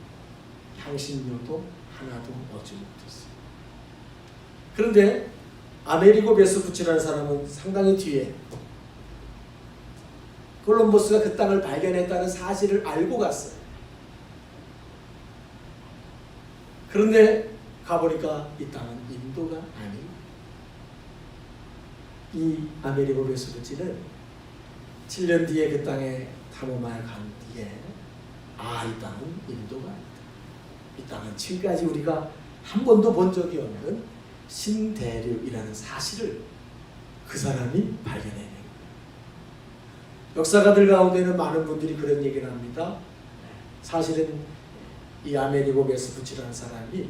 향신료도 하나도 얻지 못했어요. 그런데 아메리고 베스푸치라는 사람은 상당히 뒤에 콜럼버스가 그 땅을 발견했다는 사실을 알고 갔어요. 그런데 가보니까 이 땅은 인도가 아닌, 이 아메리고 베스푸치는 7년 뒤에 그 땅에 탐험하여 간 뒤에 아, 이 땅은 인도가 아니다. 이 땅은 지금까지 우리가 한 번도 본 적이 없는 신대륙이라는 사실을 그 사람이 발견해낸 거예요. 역사가들 가운데는 많은 분들이 그런 얘기를 합니다. 사실은 이 아메리고 베스푸치라는 사람이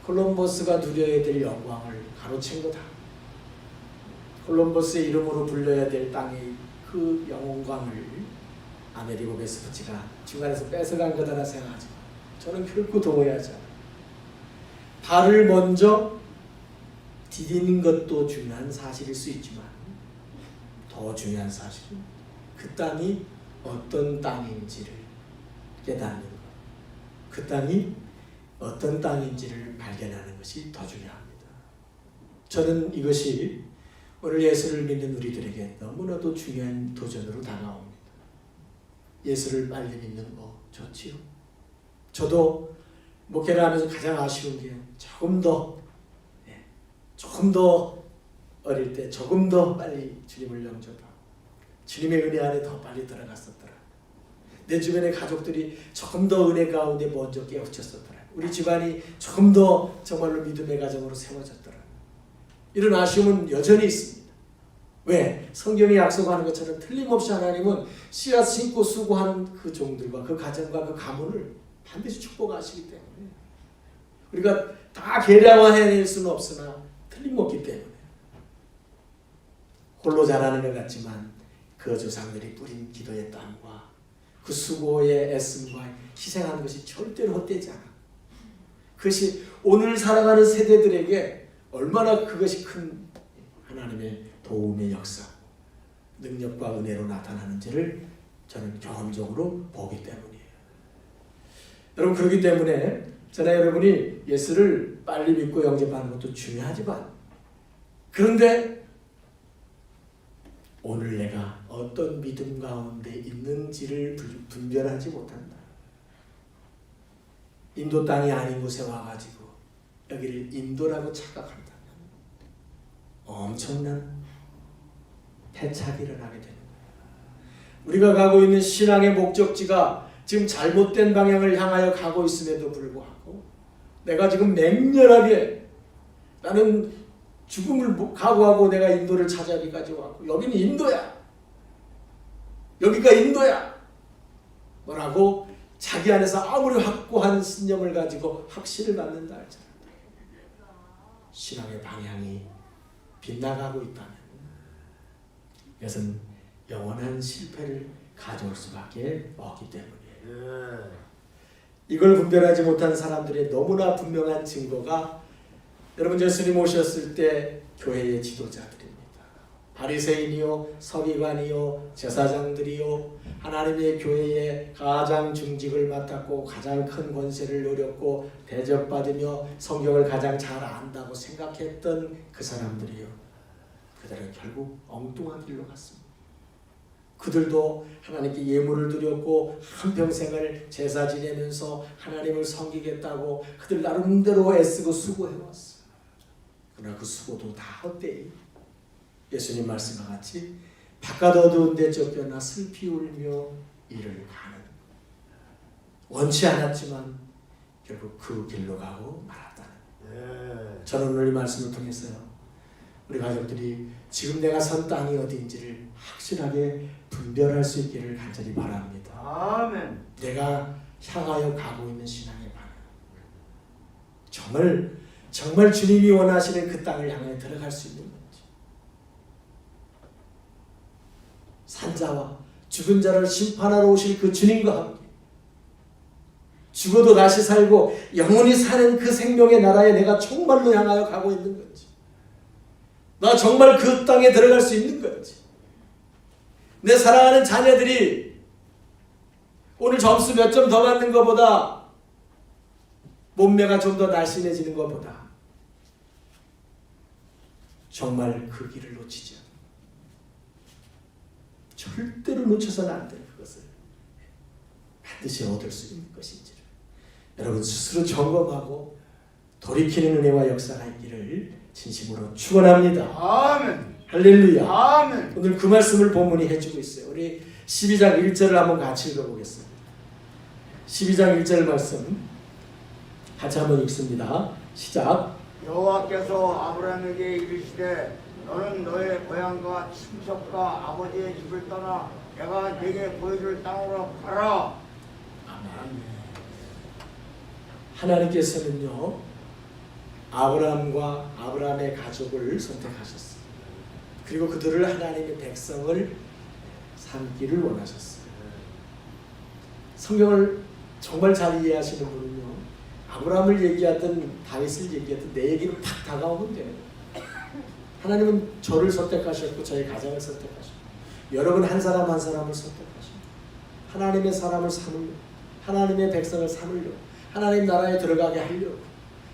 콜럼버스가 누려야 될 영광을 가로챈 거다. 콜럼버스의 이름으로 불려야 될 땅의 그 영광을 아메리고 베스푸치가 중간에서 뺏어간 거다라 생각하지만 저는 결코 동의하지 않아요. 발을 먼저 디디는 것도 중요한 사실일 수 있지만 더 중요한 사실은 그 땅이 어떤 땅인지를 깨닫는 것, 그 땅이 어떤 땅인지를 발견하는 것이 더 중요합니다. 저는 이것이 오늘 예수를 믿는 우리들에게 너무나도 중요한 도전으로 다가옵니다. 예수를 빨리 믿는 거 좋지요. 저도 목회를 하면서 가장 아쉬운 게 조금 더 어릴 때 조금 더 빨리 주님을 영접하고 주님의 은혜 안에 더 빨리 들어갔었더라. 내 주변의 가족들이 조금 더 은혜 가운데 먼저 깨우쳤었더라. 우리 집안이 조금 더 정말로 믿음의 가정으로 세워졌더라. 이런 아쉬움은 여전히 있습니다. 왜? 성경이 약속하는 것처럼 틀림없이 하나님은 씨앗 심고 수고한 그 종들과 그 가정과 그 가문을 반드시 축복하시기 때문에 우리가 다 계량화해낼 수는 없으나 틀림없기 때문에 홀로 자라는 것 같지만 그 조상들이 뿌린 기도의 땀과 그 수고의 애씀과 희생하는 것이 절대로 헛되지 않아. 그것이 오늘 살아가는 세대들에게 얼마나 그것이 큰 하나님의 도움의 역사, 능력과 은혜로 나타나는지를 저는 경험적으로 보기 때문이에요. 여러분, 그렇기 때문에 저나 여러분이 예수를 빨리 믿고 영접하는 것도 중요하지만 그런데 오늘 내가 어떤 믿음 가운데 있는지를 분별하지 못한다. 인도 땅이 아닌 곳에 와가지고 여기를 인도라고 착각한다면 엄청난 패착이 일어나게 되는 거예요. 우리가 가고 있는 신앙의 목적지가 지금 잘못된 방향을 향하여 가고 있음에도 불구하고 내가 지금 맹렬하게 나는 죽음을 각오하고 내가 인도를 찾아기까지 왔고 여기는 인도야. 여기가 인도야. 뭐라고 자기 안에서 아무리 확고한 신념을 가지고 확신을 갖는다 할지라도 신앙의 방향이 빗나가고 있다면 이것은 영원한 실패를 가져올 수밖에 없기 때문이에요. 네. 이걸 분별하지 못한 사람들의 너무나 분명한 증거가 여러분 예수님 오셨을 때 교회의 지도자들입니다. 바리새인이요, 서기관이요, 제사장들이요, 하나님의 교회의 가장 중직을 맡았고 가장 큰 권세를 누렸고 대접받으며 성경을 가장 잘 안다고 생각했던 그 사람들이요. 그들은 결국 엉뚱한 길로 갔습니다. 그들도 하나님께 예물을 드렸고 한평생을 제사 지내면서 하나님을 섬기겠다고 그들 나름대로 애쓰고 수고해왔어요. 그러나 그 수고도 다 헛되이 예수님 말씀과 같이 바깥 어두운 데 쫓겨나 슬피 울며 이를 가는 원치 않았지만 결국 그 길로 가고 말았다는 저는 오늘 이 말씀을 통해서요 우리 가족들이 지금 내가 선 땅이 어디인지를 확실하게 분별할 수 있기를 간절히 바랍니다. 아멘. 내가 향하여 가고 있는 신앙의 방향 정말 주님이 원하시는 그 땅을 향해 들어갈 수 있는 건지 산자와 죽은 자를 심판하러 오실 그 주님과 함께 죽어도 다시 살고 영원히 사는 그 생명의 나라에 내가 정말로 향하여 가고 있는 건지 나 정말 그 땅에 들어갈 수 있는 건지 내 사랑하는 자녀들이 오늘 점수 몇 점 더 받는 것보다 몸매가 좀 더 날씬해지는 것보다 정말 그 길을 놓치지 않는 절대로 놓쳐서는 안 되는 그것을 반드시 얻을 수 있는 것인지를 여러분 스스로 점검하고 돌이키는 은혜와 역사가 있기를 진심으로 축원합니다. 아멘. 할렐루야. 아멘. 오늘 그 말씀을 본문이 해주고 있어요. 우리 12장 1절을 한번 같이 읽어보겠습니다. 12장 1절 말씀 같이 한번 읽습니다. 시작. 여호와께서 아브라함에게 이르시되 너는 너의 고향과 친척과 아버지의 집을 떠나 내가 네게 보여줄 땅으로 가라. 아멘. 하나님께서는요 아브라함과 아브라함의 가족을 선택하셨어요. 그리고 그들을 하나님의 백성을 삼기를 원하셨어요. 성경을 정말 잘 이해하시는 분은요 아브라함을 얘기하든 다윗을 얘기하든 내 얘기로 탁 다가오면 돼요. 하나님은 저를 선택하셨고 저의 가정을 선택하셨고 여러분 한 사람 한 사람을 선택하셨고 하나님의 사람을 삼으려 하나님의 백성을 삼으려 하나님 나라에 들어가게 하려고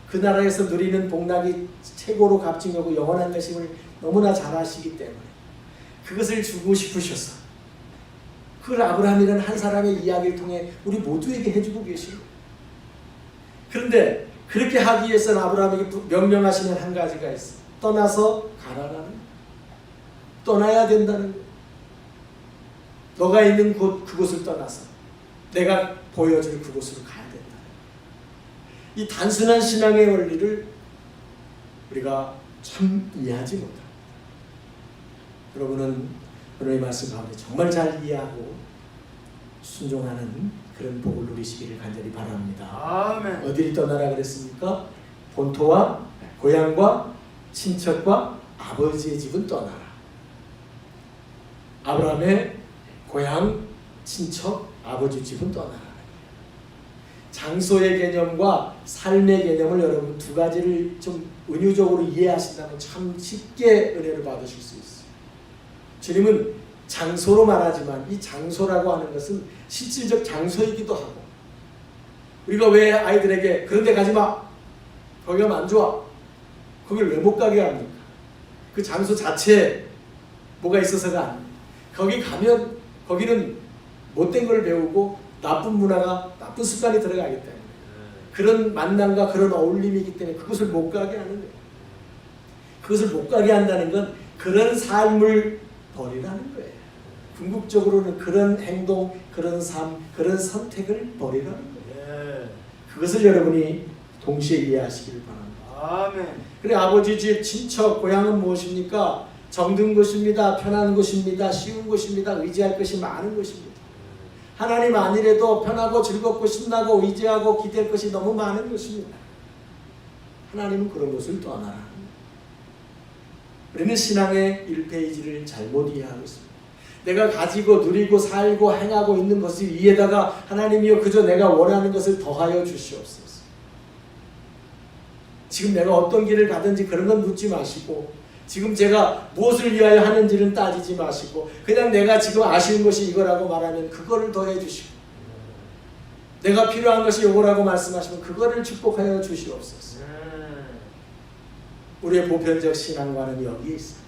그 나라에서 누리는 복락이 최고로 값진거고 영원한 것임을 너무나 잘 아시기 때문에 그것을 주고 싶으셔서 그걸 아브라함이라는 한 사람의 이야기를 통해 우리 모두에게 해주고 계시고 그런데 그렇게 하기 위해서는 아브라함에게 명령하시는 한 가지가 있어. 떠나서 가라라는 떠나야 된다는 거예요. 너가 있는 곳 그곳을 떠나서 내가 보여줄 그곳으로 가야 된다. 이 단순한 신앙의 원리를 우리가 참 이해하지 못합니다. 여러분은 오늘의 말씀 가운데 정말 잘 이해하고 순종하는 그런 복을 누리시기를 간절히 바랍니다. 아멘. 어디를 떠나라 그랬습니까? 본토와 고향과 친척과 아버지의 집은 떠나라. 아브라함의 고향, 친척, 아버지 집은 떠나라. 장소의 개념과 삶의 개념을 여러분 두 가지를 좀 은유적으로 이해하신다면 참 쉽게 은혜를 받으실 수 있어요. 주님은 장소로 말하지만 이 장소라고 하는 것은 실질적 장소이기도 하고 우리가 왜 아이들에게 그런 데 가지 마. 거기 가면 안 좋아. 거기를 왜 못 가게 합니까? 그 장소 자체에 뭐가 있어서가 아닙니다. 거기 가면 거기는 못된 걸 배우고 나쁜 문화가 나쁜 습관이 들어가기 때문에 그런 만남과 그런 어울림이기 때문에 그것을 못 가게 하는 거예요. 그것을 못 가게 한다는 건 그런 삶을 버리라는 거예요. 궁극적으로는 그런 행동, 그런 삶, 그런 선택을 버리라는 거예요. 그것을 여러분이 동시에 이해하시길 바랍니다. 아멘. 그래 아버지 집, 친척, 고향은 무엇입니까? 정든 곳입니다. 편한 곳입니다. 쉬운 곳입니다. 의지할 것이 많은 곳입니다. 하나님 아니래도 편하고 즐겁고 신나고 의지하고 기댈 것이 너무 많은 것입니다. 하나님은 그런 것을 떠나라. 우리는 신앙의 1페이지를 잘못 이해하고 있습니다. 내가 가지고 누리고 살고 행하고 있는 것을 위에다가 하나님이여 그저 내가 원하는 것을 더하여 주시옵소서. 지금 내가 어떤 길을 가든지 그런 건 묻지 마시고 지금 제가 무엇을 위하여 하는지는 따지지 마시고 그냥 내가 지금 아쉬운 것이 이거라고 말하면 그거를 더해 주시고 내가 필요한 것이 이거라고 말씀하시면 그거를 축복하여 주시옵소서. 우리의 보편적 신앙과는 여기에 있습니다.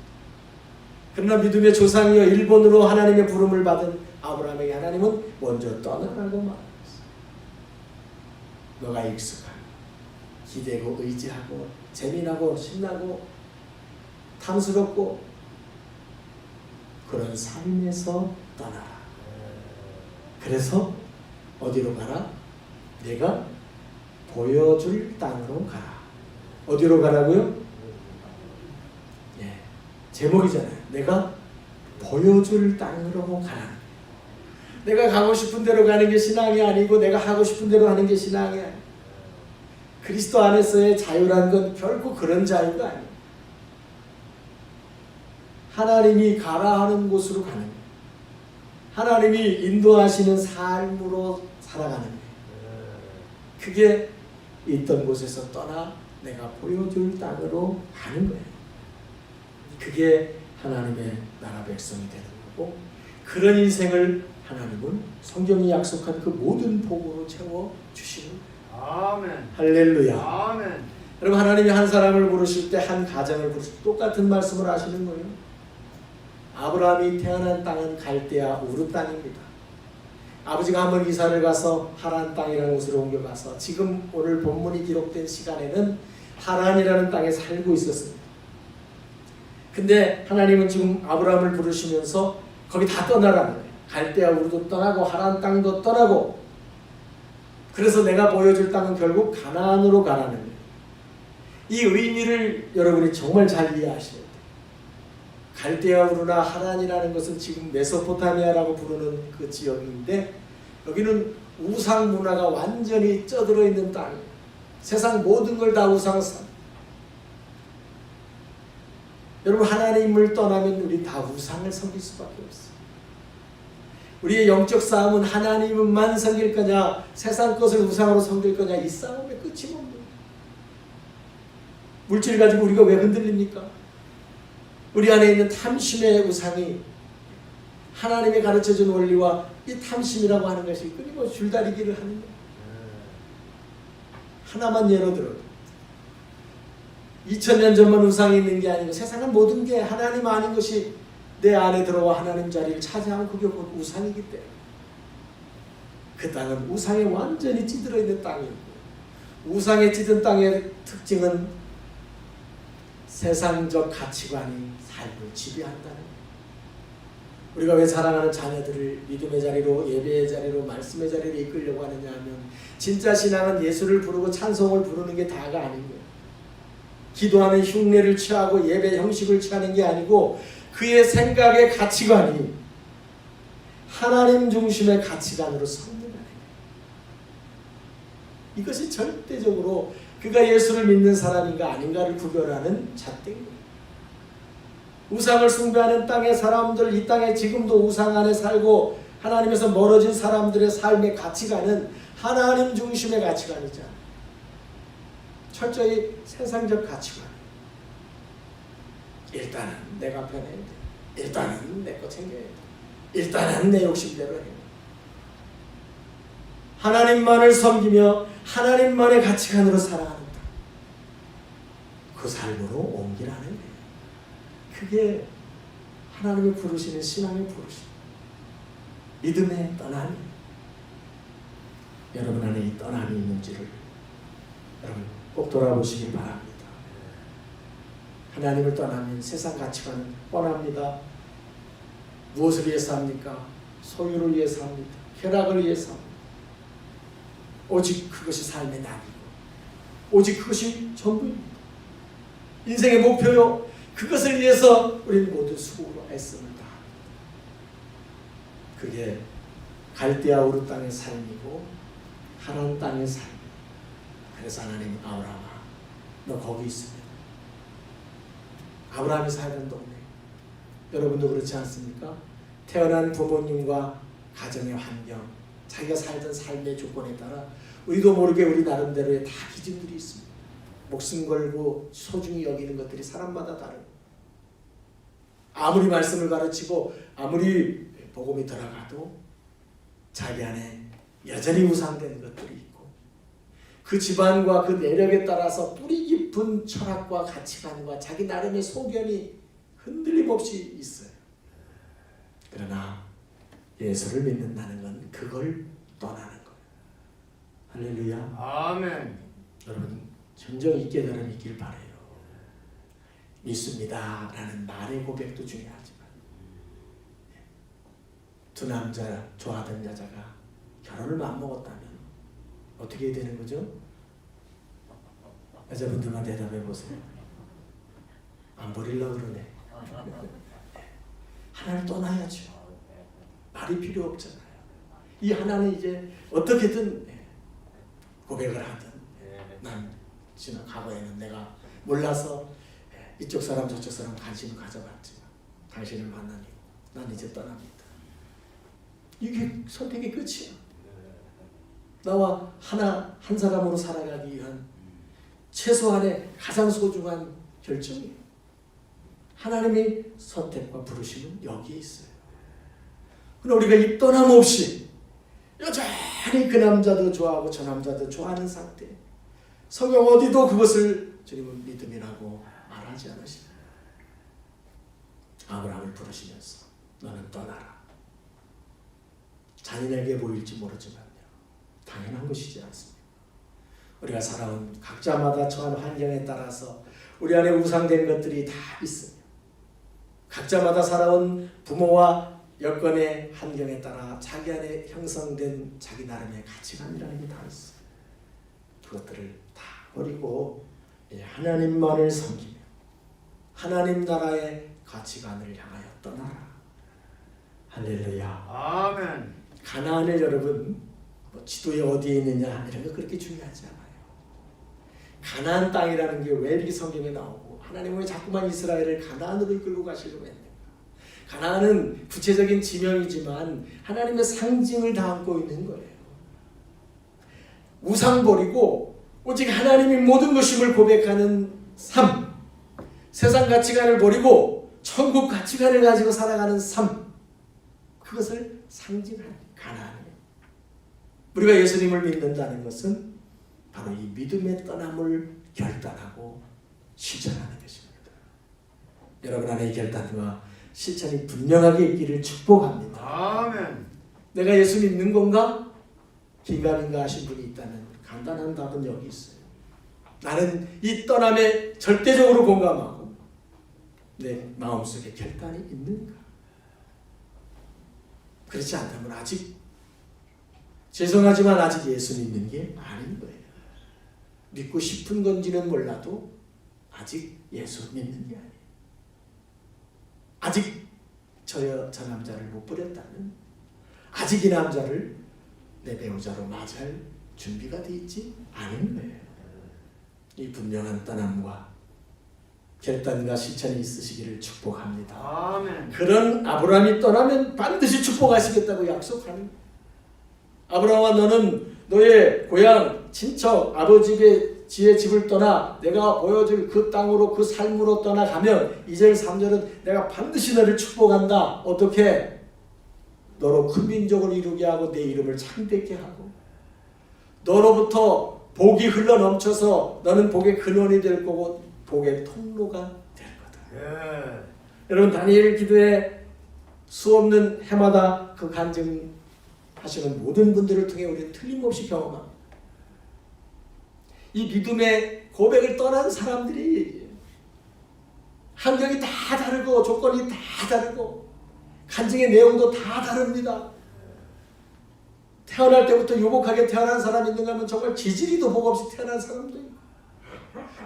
그러나 믿음의 조상이여 일본으로 하나님의 부름을 받은 아브라함에게 하나님은 먼저 떠나라고 말합니다. 너가 익숙하고 기대고 의지하고 재미나고 신나고 탐스럽고 그런 삶에서 떠나라. 그래서 어디로 가라? 내가 보여줄 땅으로 가라. 어디로 가라고요? 예, 제목이잖아요. 내가 보여줄 땅으로 가라. 내가 가고 싶은 대로 가는 게 신앙이 아니고 내가 하고 싶은 대로 하는 게 신앙이 아니에요. 그리스도 안에서의 자유란 건 결코 그런 자유가 아니에요. 하나님이 가라 하는 곳으로 가는 거예요. 하나님이 인도하시는 삶으로 살아가는 거예요. 그게 있던 곳에서 떠나 내가 보여줄 땅으로 가는 거예요. 그게 하나님의 나라 백성이 되는 거고 그런 인생을 하나님은 성경이 약속한 그 모든 복으로 채워주시는 거예요. 아멘. 할렐루야. 아멘. 여러분 하나님이 한 사람을 부르실 때 한 가정을 부르실 때 똑같은 말씀을 하시는 거예요. 아브라함이 태어난 땅은 갈대아 우르 땅입니다. 아버지가 한번 이사를 가서 하란 땅이라는 곳으로 옮겨가서 지금 오늘 본문이 기록된 시간에는 하란이라는 땅에 살고 있었습니다. 근데 하나님은 지금 아브라함을 부르시면서 거기 다 떠나라는 거예요. 갈대아 우르도 떠나고 하란 땅도 떠나고 그래서 내가 보여줄 땅은 결국 가나안으로 가라는 거예요. 이 의미를 여러분이 정말 잘 이해하셔야 돼요. 갈대아 우르나 하란이라는 것은 지금 메소포타미아라고 부르는 그 지역인데 여기는 우상 문화가 완전히 쪄들어 있는 땅이에요. 세상 모든 걸 다 우상상. 여러분 하나님을 떠나면 우리 다 우상을 섬길 수밖에 없어요. 우리의 영적 싸움은 하나님만 섬길 거냐 세상 것을 우상으로 섬길 거냐 이 싸움의 끝이 뭡니까? 물질 가지고 우리가 왜 흔들립니까? 우리 안에 있는 탐심의 우상이 하나님의 가르쳐준 원리와 이 탐심이라고 하는 것이 끊임없이 줄다리기를 하는 거예요. 하나만 예로 들어도 2000년 전만 우상이 있는 게 아니고 세상은 모든 게 하나님 아닌 것이 내 안에 들어와 하나님 자리를 차지하면 그게 곧 우상이기 때문에 그 땅은 우상에 완전히 찌들어 있는 땅이고 우상에 찌든 땅의 특징은 세상적 가치관이 삶을 지배한다는 거예요. 우리가 왜 사랑하는 자녀들을 믿음의 자리로 예배의 자리로 말씀의 자리로 이끌려고 하느냐 하면 진짜 신앙은 예수를 부르고 찬송을 부르는 게 다가 아닌 거예요. 기도하는 흉내를 취하고 예배 형식을 취하는 게 아니고 그의 생각의 가치관이 하나님 중심의 가치관으로 섰느냐는 거예요. 이것이 절대적으로 그가 예수를 믿는 사람인가 아닌가를 구별하는 잣대입니다. 우상을 숭배하는 땅의 사람들, 이 땅에 지금도 우상 안에 살고 하나님에서 멀어진 사람들의 삶의 가치관은 하나님 중심의 가치관이잖아요. 철저히 세상적 가치관. 일단은 내가 편해야 돼. 일단은 내 거 챙겨야 돼. 일단은 내 욕심대로 해. 하나님만을 섬기며 하나님만의 가치관으로 살아가는 땅. 그 삶으로 옮기라는 거예요. 그게 하나님이 부르시는 신앙의 부르심. 믿음의 떠남이. 여러분 안에 이 떠남이 있는지를 여러분 꼭 돌아보시기 바랍니다. 하나님을 떠나면 세상 가치관은 뻔합니다. 무엇을 위해서 합니까? 소유를 위해서 합니다. 쾌락을 위해서 합니다. 오직 그것이 삶의 낙이고 오직 그것이 전부입니다. 인생의 목표요. 그것을 위해서 우리는 모두 수고로 애씀을 다합니다. 그게 갈대아 우르 땅의 삶이고 하란 땅의 삶. 그래서 하나님이 아브라함아 너 거기 있으면 아브라함이 살던 동네 여러분도 그렇지 않습니까? 태어난 부모님과 가정의 환경, 자기가 살던 삶의 조건에 따라 우리도 모르게 우리 나름대로의 다 기준들이 있습니다. 목숨 걸고 소중히 여기는 것들이 사람마다 다르고, 아무리 말씀을 가르치고 아무리 복음이 들어가도 자기 안에 여전히 우상된 것들이 있고, 그 집안과 그 내력에 따라서 뿌리 깊은 철학과 가치관과 자기 나름의 소견이 흔들림 없이 있어요. 그러나 예수를 믿는다는 건 그걸 떠나는 거예요. 할렐루야. 아멘. 여러분 진정 이 깨달음이 있길 바라요. 믿습니다 라는 말의 고백도 중요하지만, 두 남자 좋아하던 여자가 결혼을 맘먹었다면 어떻게 되는 거죠? 여자분들만 대답해 보세요. 안 버리려고 그러네. 하나를 떠나야죠. 말이 필요 없잖아요. 이 하나는 이제 어떻게든 고백을 하든, 난 지난 과거에는 내가 몰라서 이쪽 사람 저쪽 사람 관심을 가져봤지만 당신을 만나니 난 이제 떠납니다. 이게 선택의 끝이야. 나와 한 사람으로 살아가기 위한 최소한의 가장 소중한 결정이에요. 하나님의 선택과 부르심은 여기에 있어요. 그럼 우리가 이 떠남 없이 여전히 그 남자도 좋아하고 저 남자도 좋아하는 상태, 성경 어디도 그것을 주님은 믿음이라고 말하지 않으십니다. 아브라함을 부르시면서 너는 떠나라. 잔인하게 보일지 모르지만요, 당연한 것이지 않습니까? 우리가 살아온 각자마다 처한 환경에 따라서 우리 안에 우상된 것들이 다 있으며, 각자마다 살아온 부모와 여건의 환경에 따라 자기 안에 형성된 자기 나름의 가치관이라는 게 다 있어요. 그것들을 다 버리고 하나님만을 섬기며 하나님 나라의 가치관을 향하여 떠나라. 할렐루야. 아멘. 가나안을 여러분 지도에 어디에 있느냐 이런 거 그렇게 중요하지 않아요. 가나안 땅이라는 게 왜 이렇게 성경에 나오고 하나님은 왜 자꾸만 이스라엘을 가나안으로 이끌고 가시려고 했는가? 가나안은 구체적인 지명이지만 하나님의 상징을 담고 있는 거예요. 우상 버리고 오직 하나님이 모든 것임을 고백하는 삶, 세상 가치관을 버리고 천국 가치관을 가지고 살아가는 삶, 그것을 상징하는 가나안이에요. 우리가 예수님을 믿는다는 것은 바로 이 믿음의 떠남을 결단하고 실천하는 것입니다. 여러분 안에 이 결단과 실천이 분명하게 있기를 축복합니다. 아멘. 내가 예수 믿는 건가? 긴가민가 하신 분이 있다면 간단한 답은 여기 있어요. 나는 이 떠남에 절대적으로 공감하고 내 마음속에 결단이 있는가? 그렇지 않다면 아직, 죄송하지만 아직 예수 믿는 게 아닌 거예요. 믿고 싶은 건지는 몰라도 아직 예수 믿는 게 아니에요. 아직 저 남자를 못 버렸다면 아직 이 남자를 내 배우자로 맞이할 준비가 돼 있지 않은 거예요. 이 분명한 떠남과 결단과 실천이 있으시기를 축복합니다. 아멘. 그런 아브라함이 떠나면 반드시 축복하시겠다고 약속하는, 아브라함아 너는 너의 고향 친척 아버지의 집을 떠나 내가 보여줄 그 땅으로 그 삶으로 떠나가면 2절 3절은 내가 반드시 너를 축복한다. 어떻게? 너로 큰 민족을 이루게 하고 내 이름을 창대케 하고 너로부터 복이 흘러 넘쳐서 너는 복의 근원이 될 거고 복의 통로가 될 거다. 예. 여러분 다니엘 기도에 수없는 해마다 그 간증하시는 모든 분들을 통해 우리는 틀림없이 경험합니다. 이 믿음의 고백을 떠난 사람들이 환경이 다 다르고 조건이 다 다르고 간증의 내용도 다 다릅니다. 태어날 때부터 유복하게 태어난 사람이 있는가 하면 정말 기질이도 복 없이 태어난 사람도 있고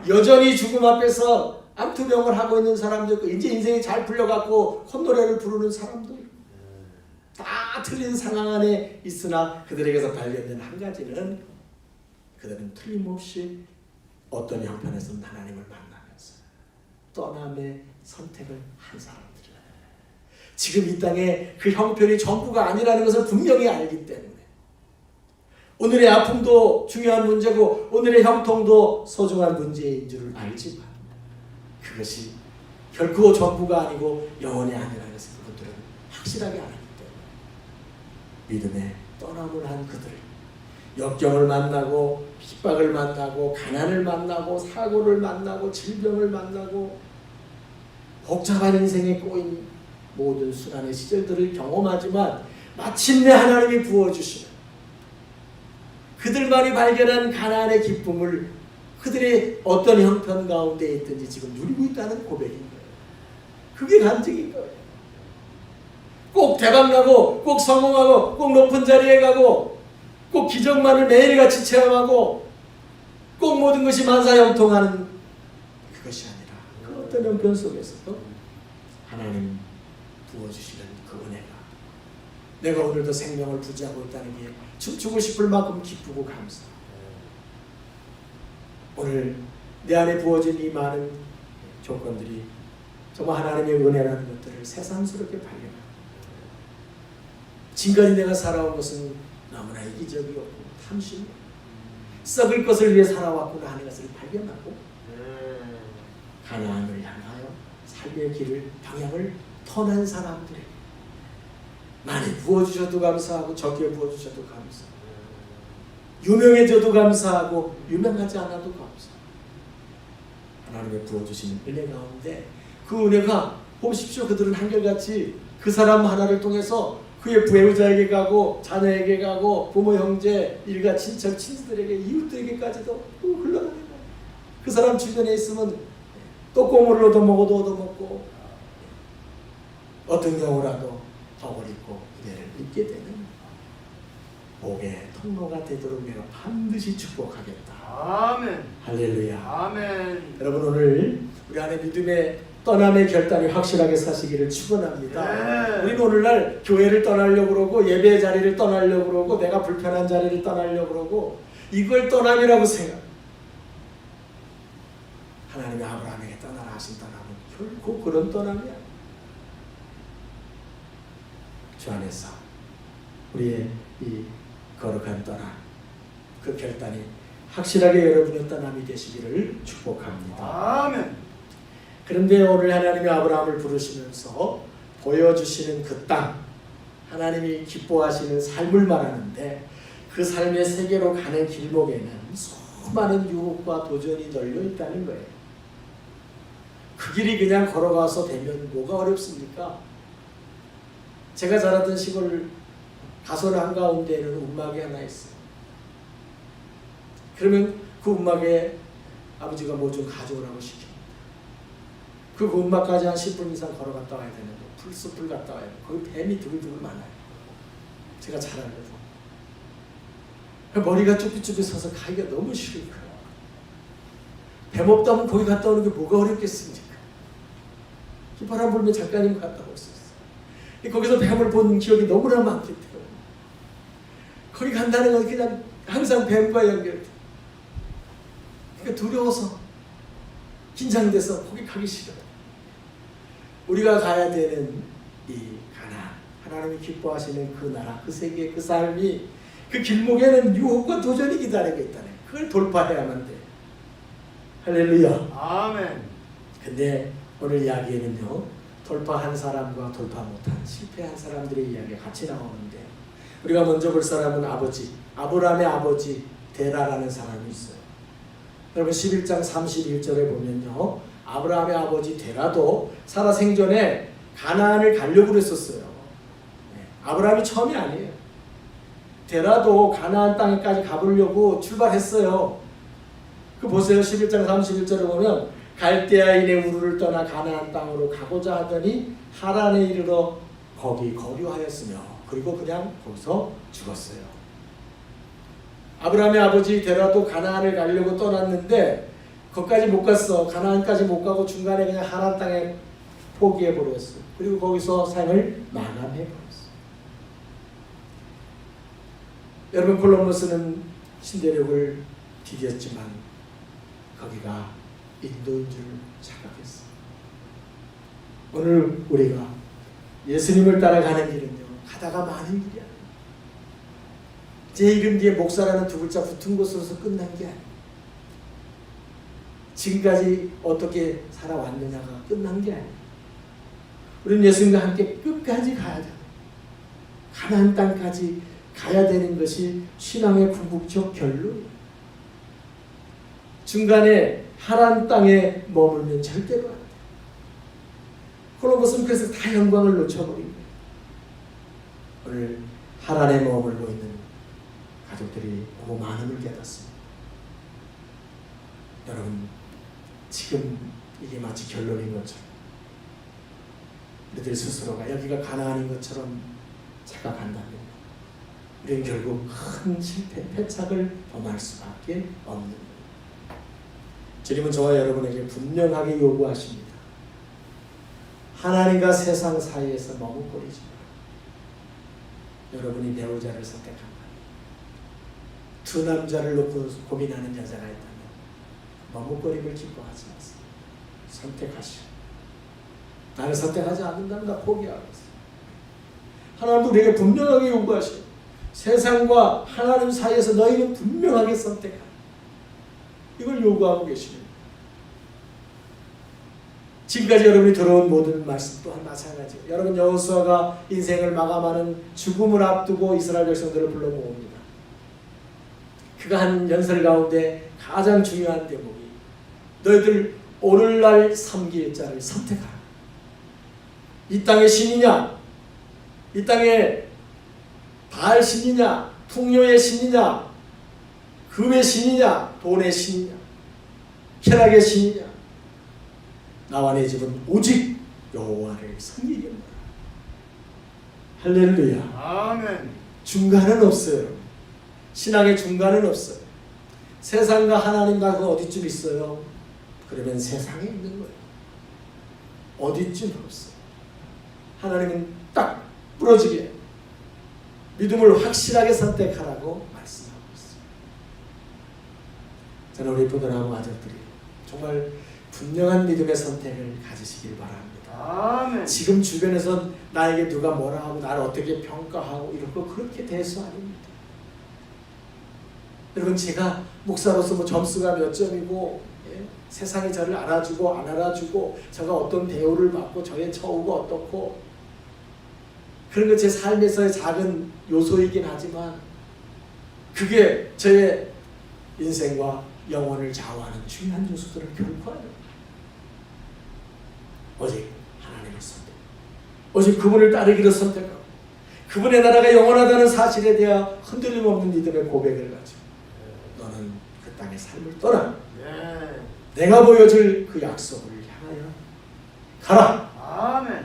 여전히 죽음 앞에서 암투병을 하고 있는 사람도 있고 이제 인생이 잘 풀려갖고 콧노래를 부르는 사람도 있고 다 틀린 상황 안에 있으나 그들에게서 발견된 한 가지는 그들은 틀림없이 어떤 형편에서는 하나님을 만나면서 떠남의 선택을 한 사람들이에요. 지금 이 땅에 그 형편이 전부가 아니라는 것을 분명히 알기 때문에 오늘의 아픔도 중요한 문제고 오늘의 형통도 소중한 문제인 줄을 알지만 그것이 결코 전부가 아니고 영원이 아니라는 것을 그들은 확실하게 알았기 때문에 믿음에 떠남을 한 그들, 역경을 만나고 핍박을 만나고 가난을 만나고 사고를 만나고 질병을 만나고 복잡한 인생에 꼬인 모든 순환의 시절들을 경험하지만 마침내 하나님이 부어주시는 그들만이 발견한 가나안의 기쁨을 그들의 어떤 형편 가운데 있든지 지금 누리고 있다는 고백인 거예요. 그게 간증인 거예요. 꼭 대박나고 꼭 성공하고 꼭 높은 자리에 가고 꼭 기적만을 매일같이 체험하고 꼭 모든 것이 만사형통하는 그것이 아니라 그 어떤 형편 속에서도 하나님 부어주시는 그 은혜가 내가 오늘도 생명을 부지하고 있다는 게 춤추고 싶을 만큼 기쁘고 감사하고 오늘 내 안에 부어진 이 많은 조건들이 정말 하나님의 은혜라는 것들을 새삼스럽게 발견하고 지금까지 내가 살아온 것은 너무나 이기적이었고 탐심 썩을 것을 위해 살아왔구나 하는 것을 발견하고 가나안을 향하여 삶의 길을 방향을 터난 사람들에게 많이 부어주셔도 감사하고 적게 부어주셔도 감사하고 유명해져도 감사하고 유명하지 않아도 감사하고 하나님의 부어주시는 은혜 가운데 그 은혜가 보십시오. 그들은 한결같이 그 사람 하나를 통해서 그의 배우자에게 가고 자녀에게 가고 부모 형제 일가 친척 친구들에게 이웃들에게까지도 흘러가는 거예요. 그 사람 주변에 있으면 또 꼬물을 얻어먹고 어떤 경우라도 덕을 입고 은혜를 입게 되는 복의 통로가 되도록 내가 반드시 축복하겠다. 아멘. 할렐루야. 아멘. 여러분 오늘 우리 안에 믿음의 떠남의 결단이 확실하게 사시기를 축원합니다. 네. 우리는 오늘날 교회를 떠나려고 그러고 예배 자리를 떠나려고 그러고 내가 불편한 자리를 떠나려고 그러고 이걸 떠남이라고 생각. 하나님이 아브라함에게 떠나라 하신 떠남은 결코 그런 떠남이 아니야. 주 안에서 우리의 이 거룩한 떠남 그 결단이 확실하게 여러분의 떠남이 되시기를 축복합니다. 아멘. 그런데 오늘 하나님이 아브라함을 부르시면서 보여주시는 그 땅, 하나님이 기뻐하시는 삶을 말하는데 그 삶의 세계로 가는 길목에는 수많은 유혹과 도전이 널려 있다는 거예요. 그 길이 그냥 걸어가서 되면 뭐가 어렵습니까? 제가 자라던 시골 가설 한가운데에는 움막이 하나 있어요. 그러면 그 움막에 아버지가 뭐 좀 가져오라고 시킵니다. 그 움막까지 한 10분 이상 걸어갔다 와야 되는데 풀숲을 갔다 와야 돼요. 거기 뱀이 두글두글 많아요. 제가 잘 알거든요. 머리가 쭈삣쭈삣 서서 가기가 너무 싫은 거예요. 뱀 없다면 거기 갔다 오는 게 뭐가 어렵겠습니까? 휘바람 불면 작가님 갔다 올 수 있어요. 거기서 뱀을 본 기억이 너무나 많기 때문에 거기 간다는 건 그냥 항상 뱀과 연결돼. 그러니까 두려워서 긴장돼서 거기 가기 싫어요. 우리가 가야 되는 이 가나안, 하나님이 기뻐하시는 그 나라, 그 세계, 그 삶이 그 길목에는 유혹과 도전이 기다리고 있다네. 그걸 돌파해야만 돼. 할렐루야. 아멘. 근데 오늘 이야기에는요, 돌파한 사람과 돌파 못한 실패한 사람들의 이야기가 같이 나오는데 우리가 먼저 볼 사람은 아버지, 아브라함의 아버지 데라라는 사람이 있어요. 여러분 11장 31절에 보면요, 아브라함의 아버지 데라도 살아 생전에 가나안을 가려고 그랬었어요. 아브라함이 처음이 아니에요. 데라도 가나안 땅에까지 가보려고 출발했어요. 그 보세요. 11장 31절에 보면 갈대아인의 우르를 떠나 가나안 땅으로 가고자 하더니 하란에 이르러 거기 거류하였으며 그리고 그냥 거기서 죽었어요. 아브라함의 아버지 데라도 가나안을 가려고 떠났는데 거기까지 못 갔어. 가나안까지 못 가고 중간에 그냥 하란 땅에 포기해버렸어. 그리고 거기서 삶을 마감해버렸어. 여러분 콜럼버스는 신대륙을 디뎠지만 거기가 인도인 줄 착각했어. 오늘 우리가 예수님을 따라가는 길은요, 가다가 마는 길이 아니에요. 제 이름 뒤에 목사라는 두 글자 붙은 것으로서 끝난 게 아니에요. 지금까지 어떻게 살아왔느냐가 끝난 게 아니에요. 우리는 예수님과 함께 끝까지 가야 돼요. 가나안 땅까지 가야 되는 것이 신앙의 궁극적 결론이에요. 중간에 하란 땅에 머물면 절대로 안 돼요. 콜럼버스는 그래서 다 영광을 놓쳐버린 거예요. 오늘 하란에 머물고 있는 가족들이 너무 많음을 깨닫습니다. 여러분, 지금 이게 마치 결론인 것처럼 우리들 스스로가 여기가 가나안인 것처럼 착각한다면 우리는 결국 큰 실패, 패착을 범할 수밖에 없는 거예요. 주님은 저와 여러분에게 분명하게 요구하십니다. 하나님과 세상 사이에서 머뭇거리지 마라. 여러분이 배우자를 선택한다. 두 남자를 놓고 고민하는 여자가 있다면 머뭇거림을 기뻐하지 마세요. 선택하시오. 나를 선택하지 않는다면 나 포기하겠어. 하나님도 우리에게 분명하게 요구하시오. 세상과 하나님 사이에서 너희는 분명하게 선택하라. 이걸 요구하고 계십니다. 지금까지 여러분이 들어온 모든 말씀 또한 마찬가지예요. 여러분, 여호수아가 인생을 마감하는 죽음을 앞두고 이스라엘 백성들을 불러 모읍니다. 그가 한 연설 가운데 가장 중요한 대목이 너희들 오늘날 섬길 자를 선택하라. 이 땅의 신이냐, 이 땅의 바알 신이냐, 풍요의 신이냐, 금의 신이냐, 돈의 신이냐, 쾌락의 신이냐, 나와 내 집은 오직 여호와를 섬기겠노라. 할렐루야. 아멘. 중간은 없어요. 신앙의 중간은 없어요. 세상과 하나님과 그 어디쯤 있어요? 그러면 세상에 있는 거예요. 어디쯤 없어요. 하나님은 딱 부러지게 믿음을 확실하게 선택하라고 말씀하고 있어요. 저는 우리 부모님하고 아들들이 정말 분명한 믿음의 선택을 가지시길 바랍니다. 아멘. 지금 주변에서 나에게 누가 뭐라 하고 나를 어떻게 평가하고 이런 거 그렇게 대수 아닙니다. 여러분, 제가 목사로서 뭐 점수가 몇 점이고 세상이 저를 알아주고 안 알아주고 제가 어떤 대우를 받고 저의 처우가 어떻고 그런 것 제 삶에서의 작은 요소이긴 하지만 그게 저의 인생과 영혼을 좌우하는 중요한 요소들은 결코 아닙니다. 오직 하나님을 선택, 오직 그분을 따르기를 선택하고 그분의 나라가 영원하다는 사실에 대한 흔들림 없는 믿음의 고백을 가지고 너는 그 땅의 삶을 떠나 내가 보여줄 그 약속을 향하여 가라. 아멘.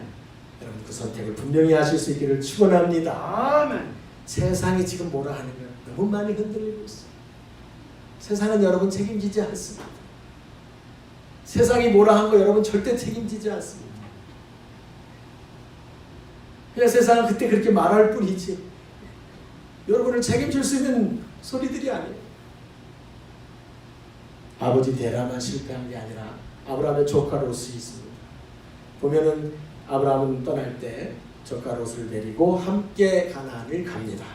여러분, 그 선택을 분명히 하실 수 있기를 축원합니다. 아멘. 세상이 지금 뭐라 하는 걸 너무 많이 흔들리고 있어요. 세상은 여러분 책임지지 않습니다. 세상이 뭐라 한 거 여러분 절대 책임지지 않습니다. 그냥 세상은 그때 그렇게 말할 뿐이지 여러분을 책임질 수 있는 소리들이 아니에요. 아버지 데라만 실패한 게 아니라 아브라함의 조카 롯이 있습니다. 보면은 아브라함은 떠날 때 조카 롯을 데리고 함께 가나안을 갑니다.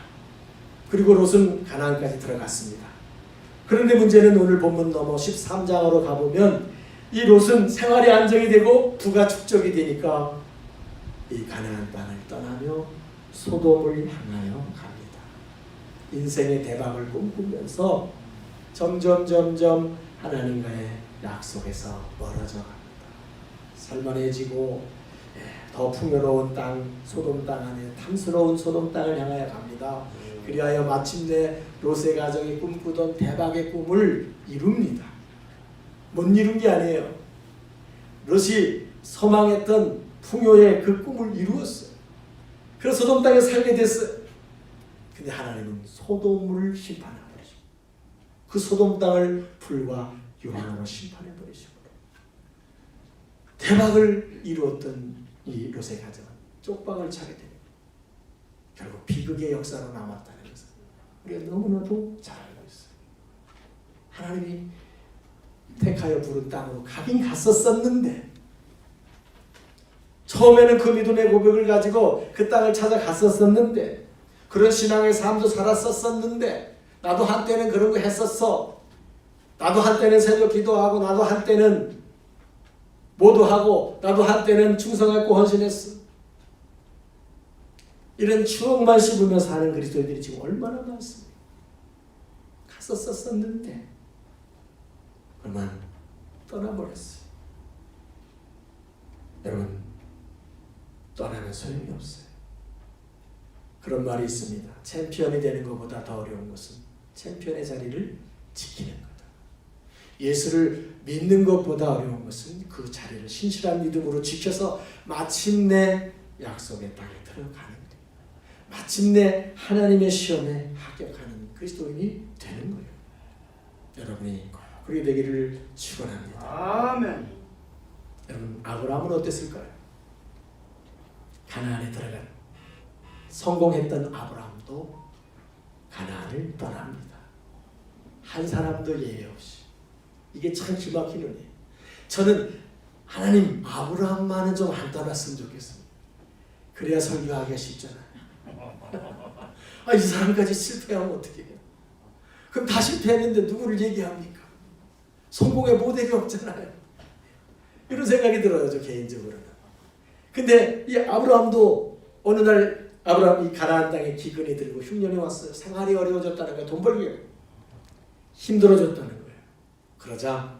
그리고 롯은 가나안까지 들어갔습니다. 그런데 문제는 오늘 본문 넘어 13장으로 가보면 이 롯은 생활이 안정이 되고 부가 축적이 되니까 이 가나안 땅을 떠나며 소돔을 향하여 갑니다. 인생의 대박을 꿈꾸면서 점점 하나님과의 약속에서 멀어져 갑니다. 살만해지고 더 풍요로운 땅, 소돔 땅 안에 탐스러운 소돔 땅을 향하여 갑니다. 그리하여 마침내 롯의 가정이 꿈꾸던 대박의 꿈을 이룹니다. 못 이룬 게 아니에요. 롯이 소망했던 풍요의 그 꿈을 이루었어요. 그래서 소돔 땅에 살게 됐어요. 근데 하나님은 소돔을 심판해 버리시고 그 소돔 땅을 불과 유황으로 심판해 버리시고 대박을 이루었던 이 롯의 가정은 쪽박을 차게 됩니다. 결국 비극의 역사로 남았다는 것을 우리가 너무나도 잘 알고 있어요. 하나님이 택하여 부른 땅으로 가긴 갔었었는데 처음에는 그 믿음의 고백을 가지고 그 땅을 찾아갔었었는데, 그런 신앙의 삶도 살았었었는데, 나도 한때는 그런 거 했었어. 나도 한때는 새벽 기도하고, 나도 한때는 모두하고, 나도 한때는 충성했고 헌신했어. 이런 추억만 씹으며 사는 그리스도인들이 지금 얼마나 많습니까? 갔었었는데 그만 떠나버렸어요. 여러분, 떠나면 소용이 없어요. 그런 말이 있습니다. 챔피언이 되는 것보다 더 어려운 것은 챔피언의 자리를 지키는 거다. 예수를 믿는 것보다 어려운 것은 그 자리를 신실한 믿음으로 지켜서 마침내 약속의 땅에 들어가는 거예요. 마침내 하나님의 시험에 합격하는 그리스도인이 되는 거예요. 여러분이 그렇게 되기를 축원합니다. 아멘. 여러분, 아브라함은 어땠을까요? 가나안에 들어간 성공했던 아브라함도 가나안을 떠납니다. 한 사람도 예외 없이. 이게 참 기막히는 일이에요. 저는 하나님 아브라함만은 좀 안 떠났으면 좋겠습니다. 그래야 설교하기가 쉽잖아요. 이 사람까지 실패하면 어떻게 해요? 그럼 다 실패했는데 누구를 얘기합니까? 성공의 모델이 없잖아요. 이런 생각이 들어요, 저 개인적으로는. 근데 이 아브라함도 어느 날 아브라함이 가나안 땅에 기근이 들고 흉년이 왔어요. 생활이 어려워졌다는 거예요. 돈 벌기가 힘들어졌다는 거예요. 그러자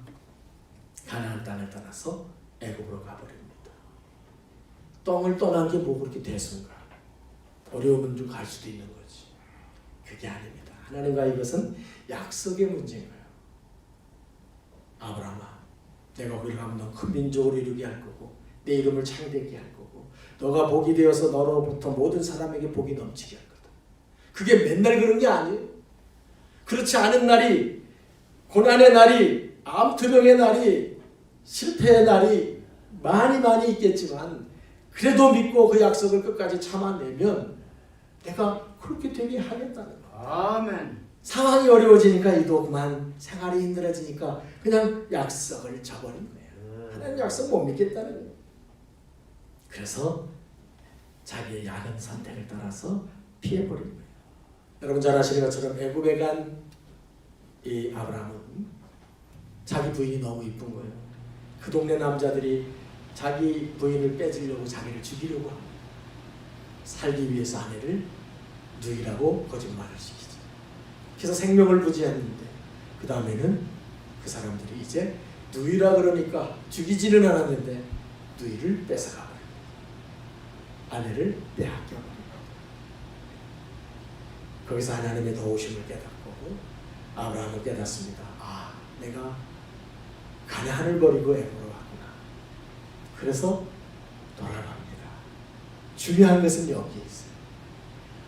가나안 땅을 떠나서 애굽으로 가버립니다. 땅을 떠난 게 뭐 그렇게 대수인가? 어려우면 좀 갈 수도 있는 거지. 그게 아닙니다. 하나님과 이것은 약속의 문제인 거예요. 아브라함아, 내가 거기를 가면 넌 큰 민족을 이루게 할 거고 내 이름을 창대케 할 거고 너가 복이 되어서 너로부터 모든 사람에게 복이 넘치게 할 거다. 그게 맨날 그런 게 아니에요. 그렇지 않은 날이, 고난의 날이, 암투병의 날이, 실패의 날이 많이 있겠지만 그래도 믿고 그 약속을 끝까지 참아내면 내가 그렇게 되게 하겠다는 거예요. 아멘. 상황이 어려워지니까 이도 그만, 생활이 힘들어지니까 그냥 약속을 저버린 거예요. 하나님 약속 못 믿겠다는 거예요. 그래서 자기의 야근 선택을 따라서 피해버린 거예요. 여러분 잘 아시는 것처럼 애굽에 간 이 아브라함은 자기 부인이 너무 이쁜 거예요. 그 동네 남자들이 자기 부인을 뺏으려고 자기를 죽이려고 합니다. 살기 위해서 아내를 누이라고 거짓말을 시키죠. 그래서 생명을 부지했는데 그 다음에는 그 사람들이 이제 누이라 그러니까 죽이지는 않았는데 누이를 뺏어가 버립니다. 아내를 빼앗겨 버립니다. 거기서 하나님의 도우심을 깨닫고 아브라함은 깨닫습니다. 내가 가나안을 버리고 애굽으로 왔구나. 그래서 돌아갑니다. 중요한 것은 여기에 있어요.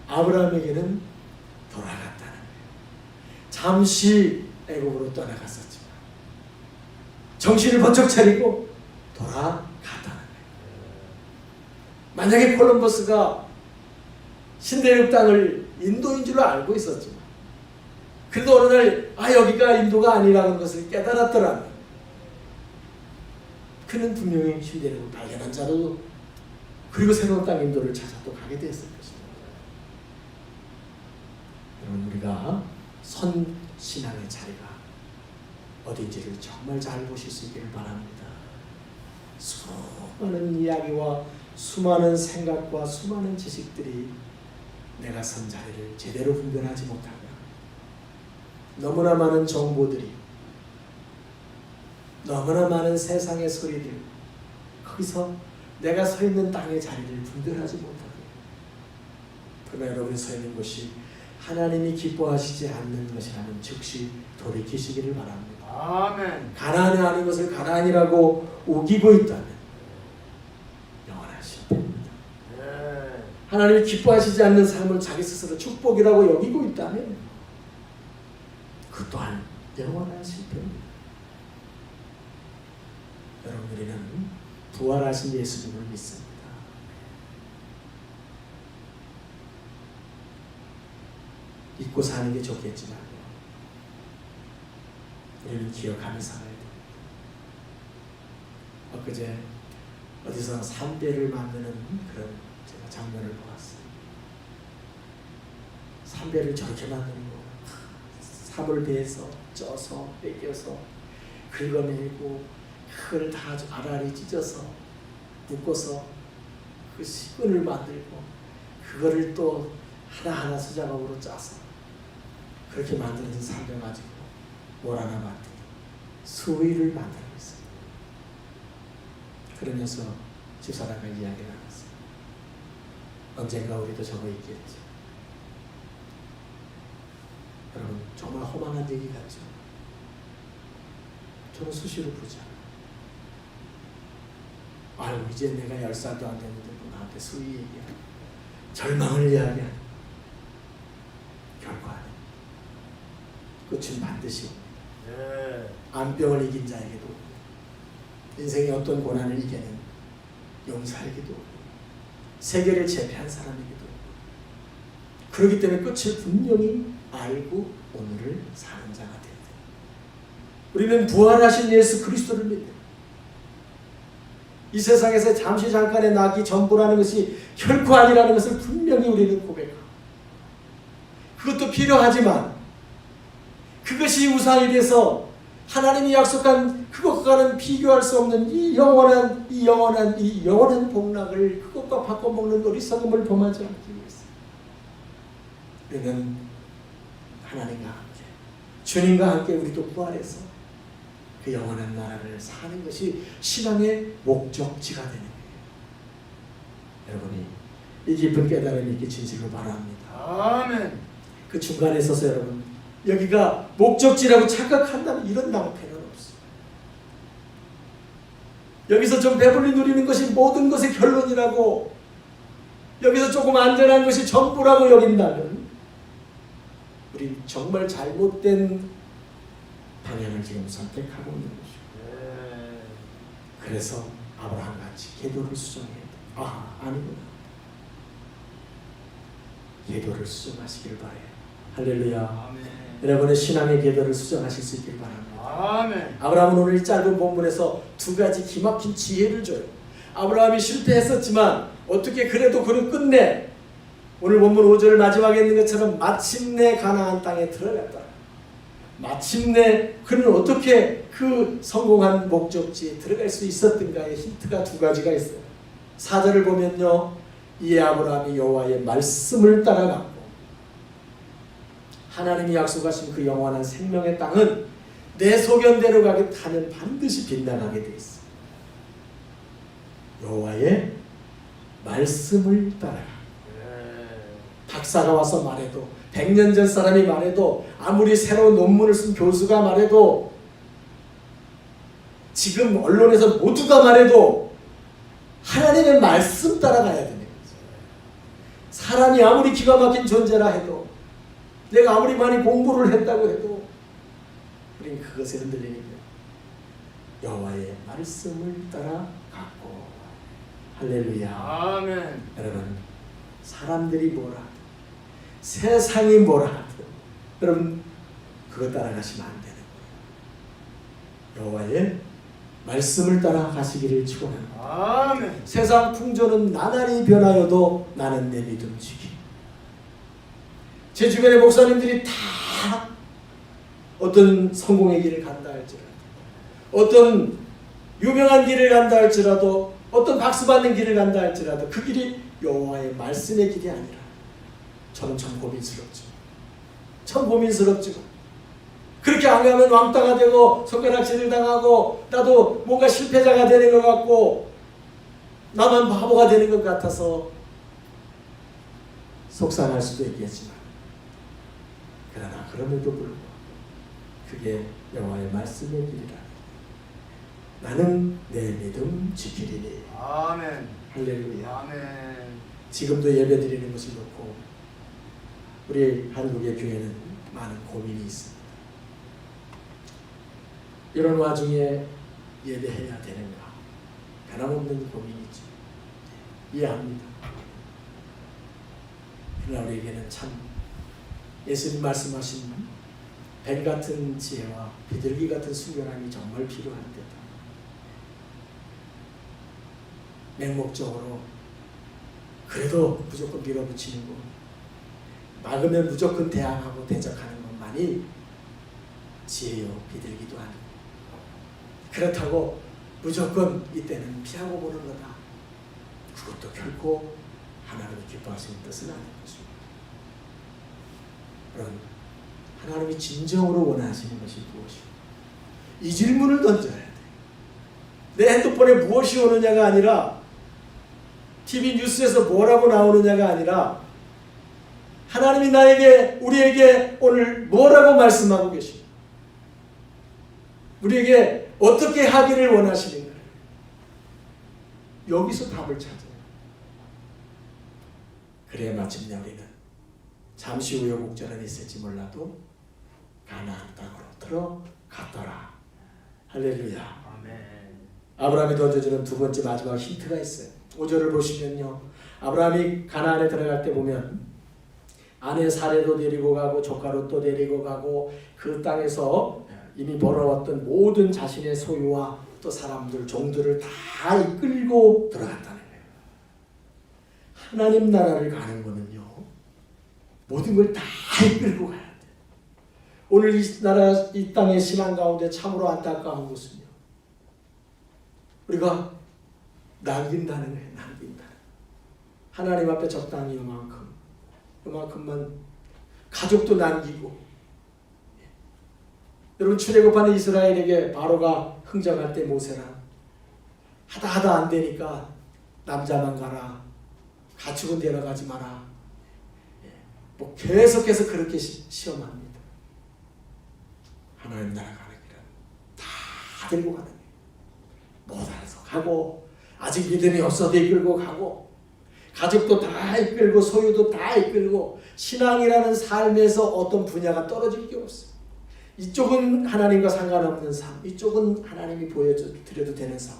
아브라함에게는 돌아갔다는 거예요. 잠시 애굽으로 떠나갔었지만 정신을 번쩍 차리고 돌아갔다는 거예요. 만약에 콜럼버스가 신대륙 땅을 인도인 줄 알고 있었지만 그래도 어느 날 여기가 인도가 아니라는 것을 깨달았더라면 그는 분명히 신대륙을 발견한 자로 그리고 새로운 땅 인도를 찾아 또 가게 됐을 것입니다. 여러분, 우리가 선 신앙의 자리가 어딘지를 정말 잘 보실 수 있기를 바랍니다. 수많은 이야기와 수많은 생각과 수많은 지식들이 내가 선 자리를 제대로 분별하지 못하고 너무나 많은 정보들이, 너무나 많은 세상의 소리들, 거기서 내가 서 있는 땅의 자리를 분별하지 못하고, 그러나 여러분이 서 있는 곳이 하나님이 기뻐하시지 않는 것이라면 즉시 돌이키시기를 바랍니다. 아멘. 가나안이 아닌 것을 가나안이라고 우기고 있다면 영원한 실패입니다. 네. 하나님이 기뻐하시지 않는 삶을 자기 스스로 축복이라고 여기고 있다면 그 또한 영원한 실패입니다. 여러분, 우리는 부활하신 예수님을 믿습니다. 믿고 사는 게 좋겠지만 우리는 기억하며 살아야 됩니다. 엊그제 어디서 삼배를 만드는 그런 제가 장면을 보았어요. 삼배를 저렇게 만드는 거, 삼을 베서 쪄서 뺏겨서 긁어내고 그걸 다 알알이 찢어서 묶어서 그 식근을 만들고 그거를 또 하나하나 수작업으로 짜서 그렇게 만드는 삼배 가지고 뭘 하나 만들고 수의를 만들고 있어요. 그러면서 집사람과 이야기를 나눴어요. 언젠가 우리도 저거 있겠지. 여러분 정말 허망한 얘기 같죠? 저는 수시로 보자. 아유 이제 내가 10살도 안 됐는데 뭐 나한테 수의 얘기야. 절망을 이야기하는 결과 아니에요. 끝은 반드시 암병을 이긴 자에게도 인생의 어떤 고난을 이겨낸 용사에게도 세계를 제패한 사람에게도 그렇기 때문에 끝을 분명히 알고 오늘을 사는 자가 되어야 돼요. 우리는 부활하신 예수 그리스도를 믿는 이 세상에서 잠시 잠깐의 낙이 전부라는 것이 결코 아니라는 것을 분명히 우리는 고백하고 그것도 필요하지만 그것이 우상이 돼서 하나님이 약속한 그것과는 비교할 수 없는 이 영원한 복락을 그것과 바꿔먹는 어리석음을 범하지 않기 위해서 우리는 하나님과 함께 주님과 함께 우리도 부활해서 그 영원한 나라를 사는 것이 신앙의 목적지가 되는 거예요. 여러분이 이 깊은 깨달음이 있기 진실로 바랍니다. 아멘. 그 중간에 서서 여러분 여기가 목적지라고 착각한다면 이런 낭패는 없어요. 여기서 좀 배불리 누리는 것이 모든 것의 결론이라고 여기서 조금 안전한 것이 전부라고 여긴다면 우리 정말 잘못된 방향을 지금 선택하고 있는 것이고 그래서 아브라함같이 계도를 수정해야 돼. 아니구나. 계도를 수정하시길 바래요. 할렐루야. 아멘. 여러분의 신앙의 계도를 수정하실 수 있길 바랍니다. 아멘. 아브라함은 오늘 이 짧은 본문에서 두 가지 기막힌 지혜를 줘요. 아브라함이 실패했었지만 어떻게 그래도 그는 끝내 오늘 본문 5절 마지막에 있는 것처럼 마침내 가나안 땅에 들어갔다. 마침내 그는 어떻게 그 성공한 목적지에 들어갈 수 있었던가의 힌트가 두 가지가 있어요. 4절을 보면요. 이에 아브라함이 여호와의 말씀을 따라갔고 하나님이 약속하신 그 영원한 생명의 땅은 내 소견대로 가면 반드시 빗나가게 돼 있어. 여호와의 말씀을 따라가. 박사가 와서 말해도 100년 전 사람이 말해도 아무리 새로운 논문을 쓴 교수가 말해도 지금 언론에서 모두가 말해도 하나님의 말씀 따라가야 되는 거죠. 사람이 아무리 기가 막힌 존재라 해도 내가 아무리 많이 공부를 했다고 해도 우리는 그것에 흔들리는 거예요. 여호와의 말씀을 따라갔고 할렐루야. 아멘. 여러분 사람들이 뭐라 하든 세상이 뭐라 하든 여러분 그거 따라가시면 안 되는 거예요. 여호와의 말씀을 따라가시기를 축원합니다. 아멘. 세상 풍조는 나날이 변하여도 나는 내 믿음 지키. 제 주변의 목사님들이 다 어떤 성공의 길을 간다 할지라도 어떤 유명한 길을 간다 할지라도 어떤 박수 받는 길을 간다 할지라도 그 길이 여호와의 말씀의 길이 아니라 저는 참 고민스럽죠. 참 고민스럽죠. 그렇게 안 가면 왕따가 되고 손가락질을 당하고 나도 뭔가 실패자가 되는 것 같고 나만 바보가 되는 것 같아서 속상할 수도 있겠지만 그러나 그럼에도 불구하고 그게 여호와의 말씀의 길이라. 나는 내 믿음 지키리니. 아멘. 할렐루야. 아멘. 지금도 예배드리는 것을 놓고 우리 한국의 교회는 많은 고민이 있습니다. 이런 와중에 예배해야 되는가? 변함없는 고민이죠. 이해합니다. 그러나 우리에게는 참 예수님 말씀하신 뱀 같은 지혜와 비둘기 같은 순결함이 정말 필요한 때다. 맹목적으로 그래도 무조건 밀어붙이는 거, 막으면 무조건 대항하고 대적하는 것만이 지혜요 비둘기도 아니고, 그렇다고 무조건 이때는 피하고 보는 거다, 그것도 결코 하나님이 기뻐하시는 뜻은 아닌 것입니다. 그런 하나님이 진정으로 원하시는 것이 무엇이고, 이 질문을 던져야 돼. 내 핸드폰에 무엇이 오느냐가 아니라, TV 뉴스에서 뭐라고 나오느냐가 아니라, 하나님이 나에게, 우리에게 오늘 뭐라고 말씀하고 계십니까? 우리에게 어떻게 하기를 원하시는가? 여기서 답을 찾아요. 그래야 마침내 우리는 잠시 후에 곡절은 있을지 몰라도 가나안 땅으로 들어갔더라. 할렐루야. 아멘. 아브라함이 던져주는 두 번째 마지막 힌트가 있어요. 5절을 보시면요, 아브라함이 가나안에 들어갈 때 보면 아내 사례도 데리고 가고 조카로 또 데리고 가고, 그 땅에서 이미 벌어왔던 모든 자신의 소유와 또 사람들, 종들을 다 이끌고 들어갔다는 거예요. 하나님 나라를 가는 거는요, 모든 걸 다 이끌고 가야 돼. 오늘 이 땅의 신앙 가운데 참으로 안타까운 것은요, 우리가 남긴다는 거예요. 남긴다. 하나님 앞에 적당히 요만큼만 가족도 남기고. 여러분, 출애굽하는 이스라엘에게 바로가 흥정할 때 모세랑 하다 안 되니까 남자만 가라, 가축은 데려가지 마라, 뭐 계속해서 그렇게 시험합니다. 하나님 나라 가는 길은 다 들고 가는 거예요. 못 알아서 가고, 아직 믿음이 없어도 이끌고 가고, 가족도 다 이끌고, 소유도 다 이끌고, 신앙이라는 삶에서 어떤 분야가 떨어질 게 없어요. 이쪽은 하나님과 상관없는 삶, 이쪽은 하나님이 보여드려도 되는 삶.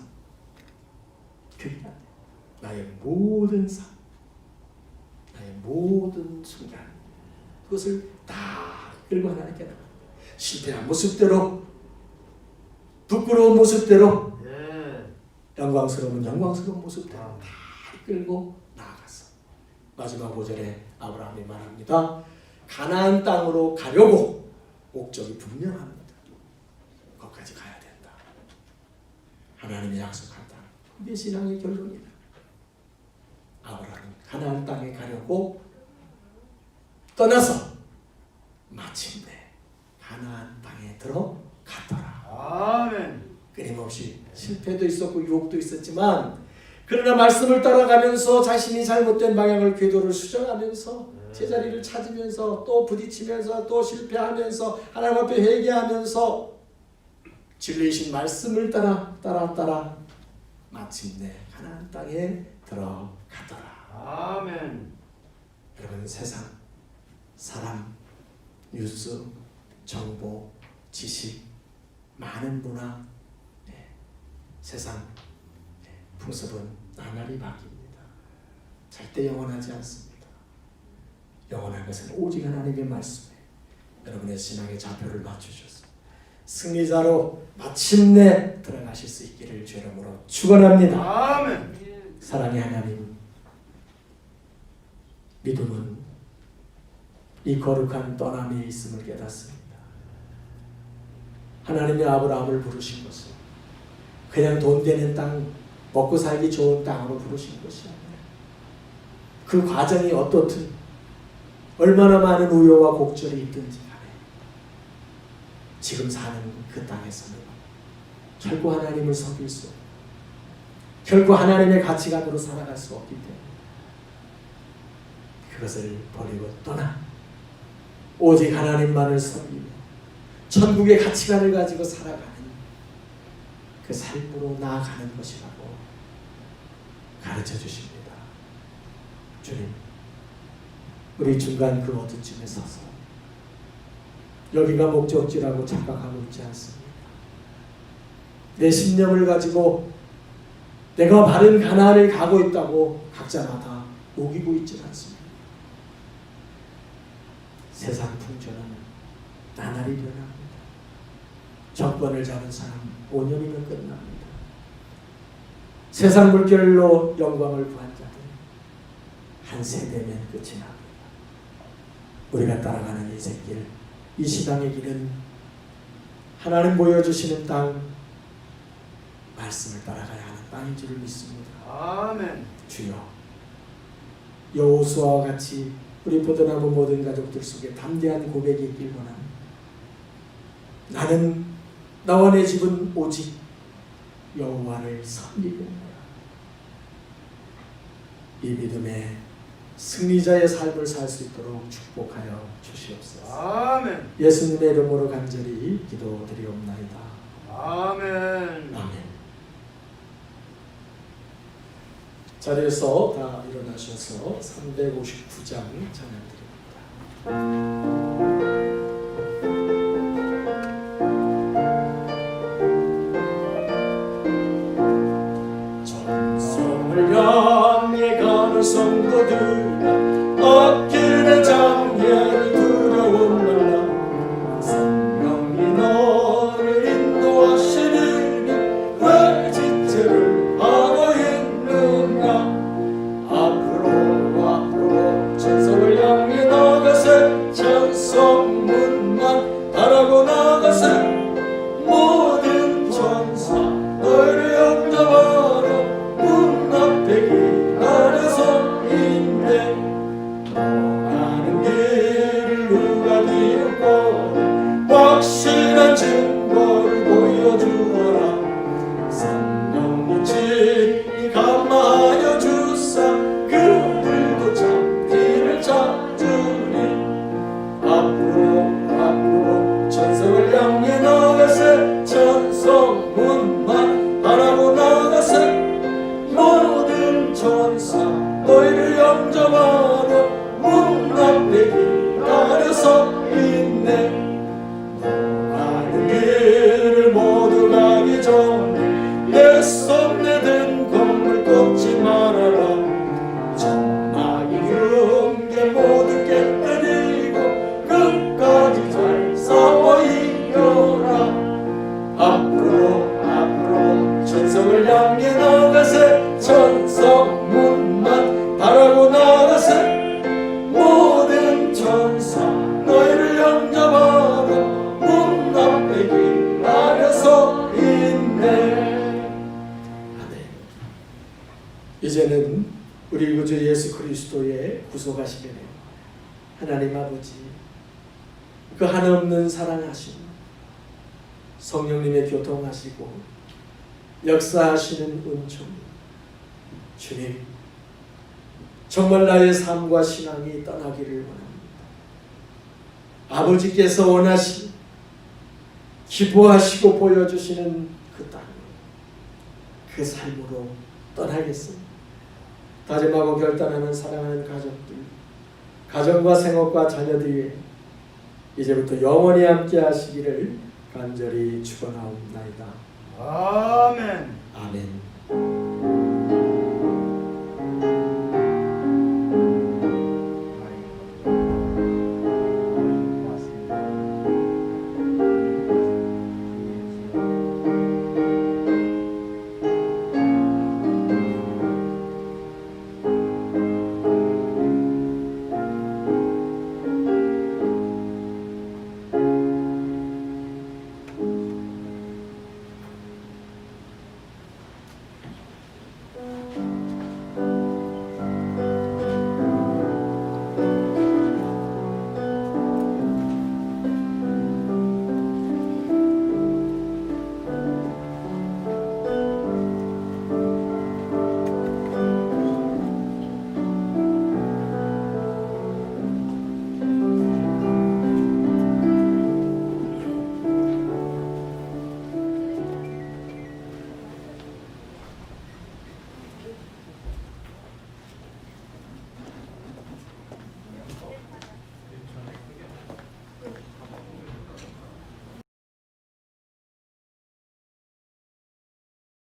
그게 나의 모든 삶, 나의 모든 순간, 그것을 다 끌고 하나님께 나갑니다. 실패한 모습대로, 부끄러운 모습대로, 영광스러운 모습대로 다 끌고 나아갔어. 마지막 5절에 아브라함이 말합니다. 가나안 땅으로 가려고 목적이 분명합니다. 거기까지 가야 된다. 하나님이 약속한다. 그게 신앙의 결론이다. 아브라함은 가나안 땅에 가려고 떠나서 마침내 가나안 땅에 들어갔더라. 아멘. 끊임없이 실패도 있었고 유혹도 있었지만, 그러나 말씀을 따라가면서 자신이 잘못된 방향을, 궤도를 수정하면서 제자리를 찾으면서 또 부딪히면서 또 실패하면서 하나님 앞에 회개하면서 진리이신 말씀을 따라 마침내 가나안 땅에 들어가더라. 아멘. 여러분, 세상, 사람, 뉴스, 정보, 지식, 많은 문화, 세상 풍습은 나날이 바뀝니다. 절대 영원하지 않습니다. 영원한 것은 오직 하나님의 말씀에 여러분의 신앙의 좌표를 맞추셔서 승리자로 마침내 들어가실 수 있기를 주 이름으로 축원합니다. 아멘. 사랑의 하나님, 믿음은 이 거룩한 떠남에 있음을 깨닫습니다. 하나님이 아브라함을 부르신 것은 그냥 돈 되는 땅, 먹고 살기 좋은 땅으로 부르신 것이 아니라, 그 과정이 어떻든 얼마나 많은 우여와 곡절이 있든지 간에 지금 사는 그 땅에서는 결코 하나님을 섬길 수 없고, 결코 하나님의 가치관으로 살아갈 수 없기 때문에 그것을 버리고 떠나 오직 하나님만을 섬기며 천국의 가치관을 가지고 살아가는 그 삶으로 나아가는 것이라고 가르쳐 주십니다. 주님, 우리 중간 그 어디쯤에 서서 여기가 목적지라고 착각하고 있지 않습니다. 내 신념을 가지고 내가 바른 가나안을 가고 있다고 각자마다 우기고 있지 않습니다. 세상 풍조는 나날이 변합니다. 정권을 잡은 사람 5년이면 끝납니다. 세상 물결로 영광을 구한 자들 한 세대면 끝이 납니다. 우리가 따라가는 인생길, 이 신앙의 길은 하나님 보여주시는 땅, 말씀을 따라가야 하는 땅인 줄을 믿습니다. 아멘. 주여, 여호수아와 같이 우리 포도나무 모든 가족들 속에 담대한 고백이 있길 원합니다. 나는 나와 내 집은 오직 여호와를 섬기겠노라. 이 믿음의 승리자의 삶을 살 수 있도록 축복하여 주시옵소서. 아멘. 예수님의 이름으로 간절히 기도드리옵나이다. 아멘. 아멘. 자리에서 다 일어나셔서 359장 찬양드립니다. 전성을 향해 가는 성도들아, 어깨의 장애를 두려움 말라. 성령이 너를 인도하시리니 왜 지체를 하고 있느냐. 앞으로 전성을 향해 나가세. 찬송문만 바라고 나가세. 모든 천사 너희를 영접하러 문 앞에 기다려서 있네. 가는 길을 누가 비웃고 확실한 증거를 보여주어라. 성령이 진리 감화하여 주사 그들도 참 길을 찾으리. 앞으로 천성을 향해 나가세. 천성문만 바라고 나가세. 모든 천사 너희를 영접하러 문 앞에 기다려서 있네. 가는 길을 모두 가기 전에 내 손 내든 건물 꽂지 말아라. 전하기 흉계 모두 깨뜨리고 끝까지 잘 싸워 이겨라. 앞으로 천성을 향해 나가세. 천성문만 바라고 나가세. 모든 천사 너희를 영접하러 문 앞에 기다려서 있네. 아멘. 이제는 우리 구주 예수 그리스도의 구속하심에 하나님 아버지, 그 한없는 사랑하심, 성령님의 교통하시고 역사하시는 은총, 주님, 정말 나의 삶과 신앙이 떠나기를 원합니다. 아버지께서 원하시 기뻐하시고 보여주시는 그 땅, 그 삶으로 떠나겠습니다. 다짐하고 결단하는 사랑하는 가족들, 가정과 생업과 자녀들이 이제부터 영원히 함께 하시기를 간절히 축원하옵나이다. 아멘. 아멘.